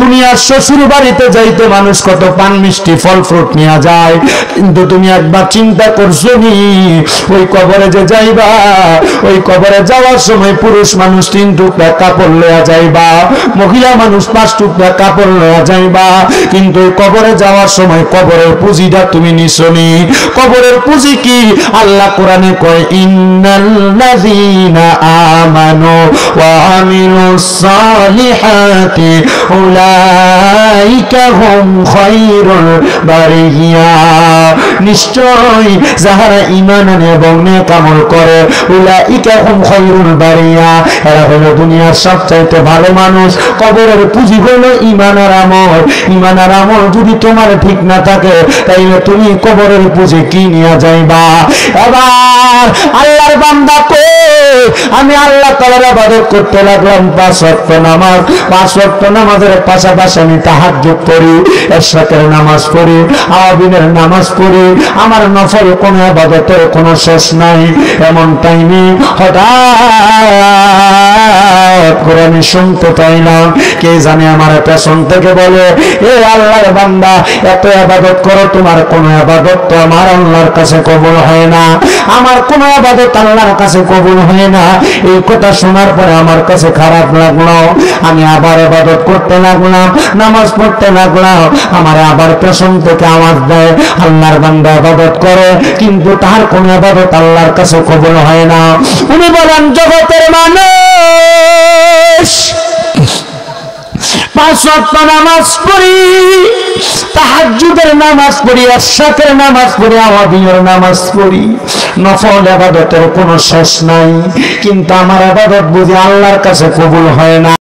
দুনিয়ার শ্বশুর বাড়িতে যাইতে মানুষ কত পান মিষ্টি ফল ফ্রুট নিয়ে যায়, কিন্তু তুমি একবার চিন্তা করছো নি ওই কবরে যে যাইবা, ওই কবরে যাওয়ার সময় পুরুষ মানুষ 3 টুকরা কাপড় লইয়া যাইবা, মহিলা মানুষ 5 টুকরা কাপড় লইয়া যাইবা, কিন্তু ওই কবরে যাওয়ার সময় কবরের পুঁজিটা তুমি নিছনি। কবরের পুঁজি কি? আল্লাহ কোরআনে কয় ইন্নাল্লাযীনা আমানু ওয়া আমিলুস সালিহাতি উলাইকা হুম খায়রুল বারিয়া, নিশ্চয় যাহারা ঈমান আনে এবং নেক আমল করে, উলাইকা হুম খায়রুল বারিয়া, এরা হলো দুনিয়ার সবচাইতে ভালো মানুষ। কবরের পুঁজি হলো ঈমান আর আমল। ঈমান আর আমল যদি তোমার ঠিক না থাকে, তাইলে তুমি কবরের পুঁজি কি নিয়ে যাইবা? এবার আল্লাহর বান্দা কই, আমি আল্লাহ তাআলার ইবাদত করতে লাগলাম, 5 ওয়াক্ত নামাজ, 5 ওয়াক্ত নামাজের পাশাপাশি আমি তাহাজ্জুদ পড়ি, ইশরাকের নামাজ পড়ি, আওয়াবিনের নামাজ পড়ি, আমার নফল কোন ইবাদতের কোনো শেষ নাই। এমন টাইমে হঠাৎ করে আমি শুনতে পাইলাম কে জানে আমার পেছন থেকে বলে, এ আল্লাহর বান্দা এত ইবাদত করো, তোমার কোন ইবাদত তো আমার আল্লাহর কাছে কবুল হয় না, আমার কোন ইবাদত আল্লাহর কাছে কবুল হয় না। এই কথা শোনার পরে আমার কাছে খারাপ লাগলো, আমি আবার ইবাদত করতে লাগলাম, নামাজ পড়তে লাগলাম। আমার আবার পেছন থেকে আওয়াজ দেয়, আল্লাহর বান্দা ইবাদত করে, কিন্তু তার কোন ইবাদত আল্লাহর কাছে কবুল হয় না। উনি বলেন, জগতের মানুষ 5 ওয়াক্ত নামাজ পড়ি, তাহাজ্জুদের নামাজ পড়ি, ইশরাকের নামাজ পড়ি, আওয়াবিনের নামাজ পড়ি, নফল ইবাদতের কোনো শেষ নাই, কিন্তু আমার ইবাদত বুঝি আল্লাহর কাছে কবুল হয় না।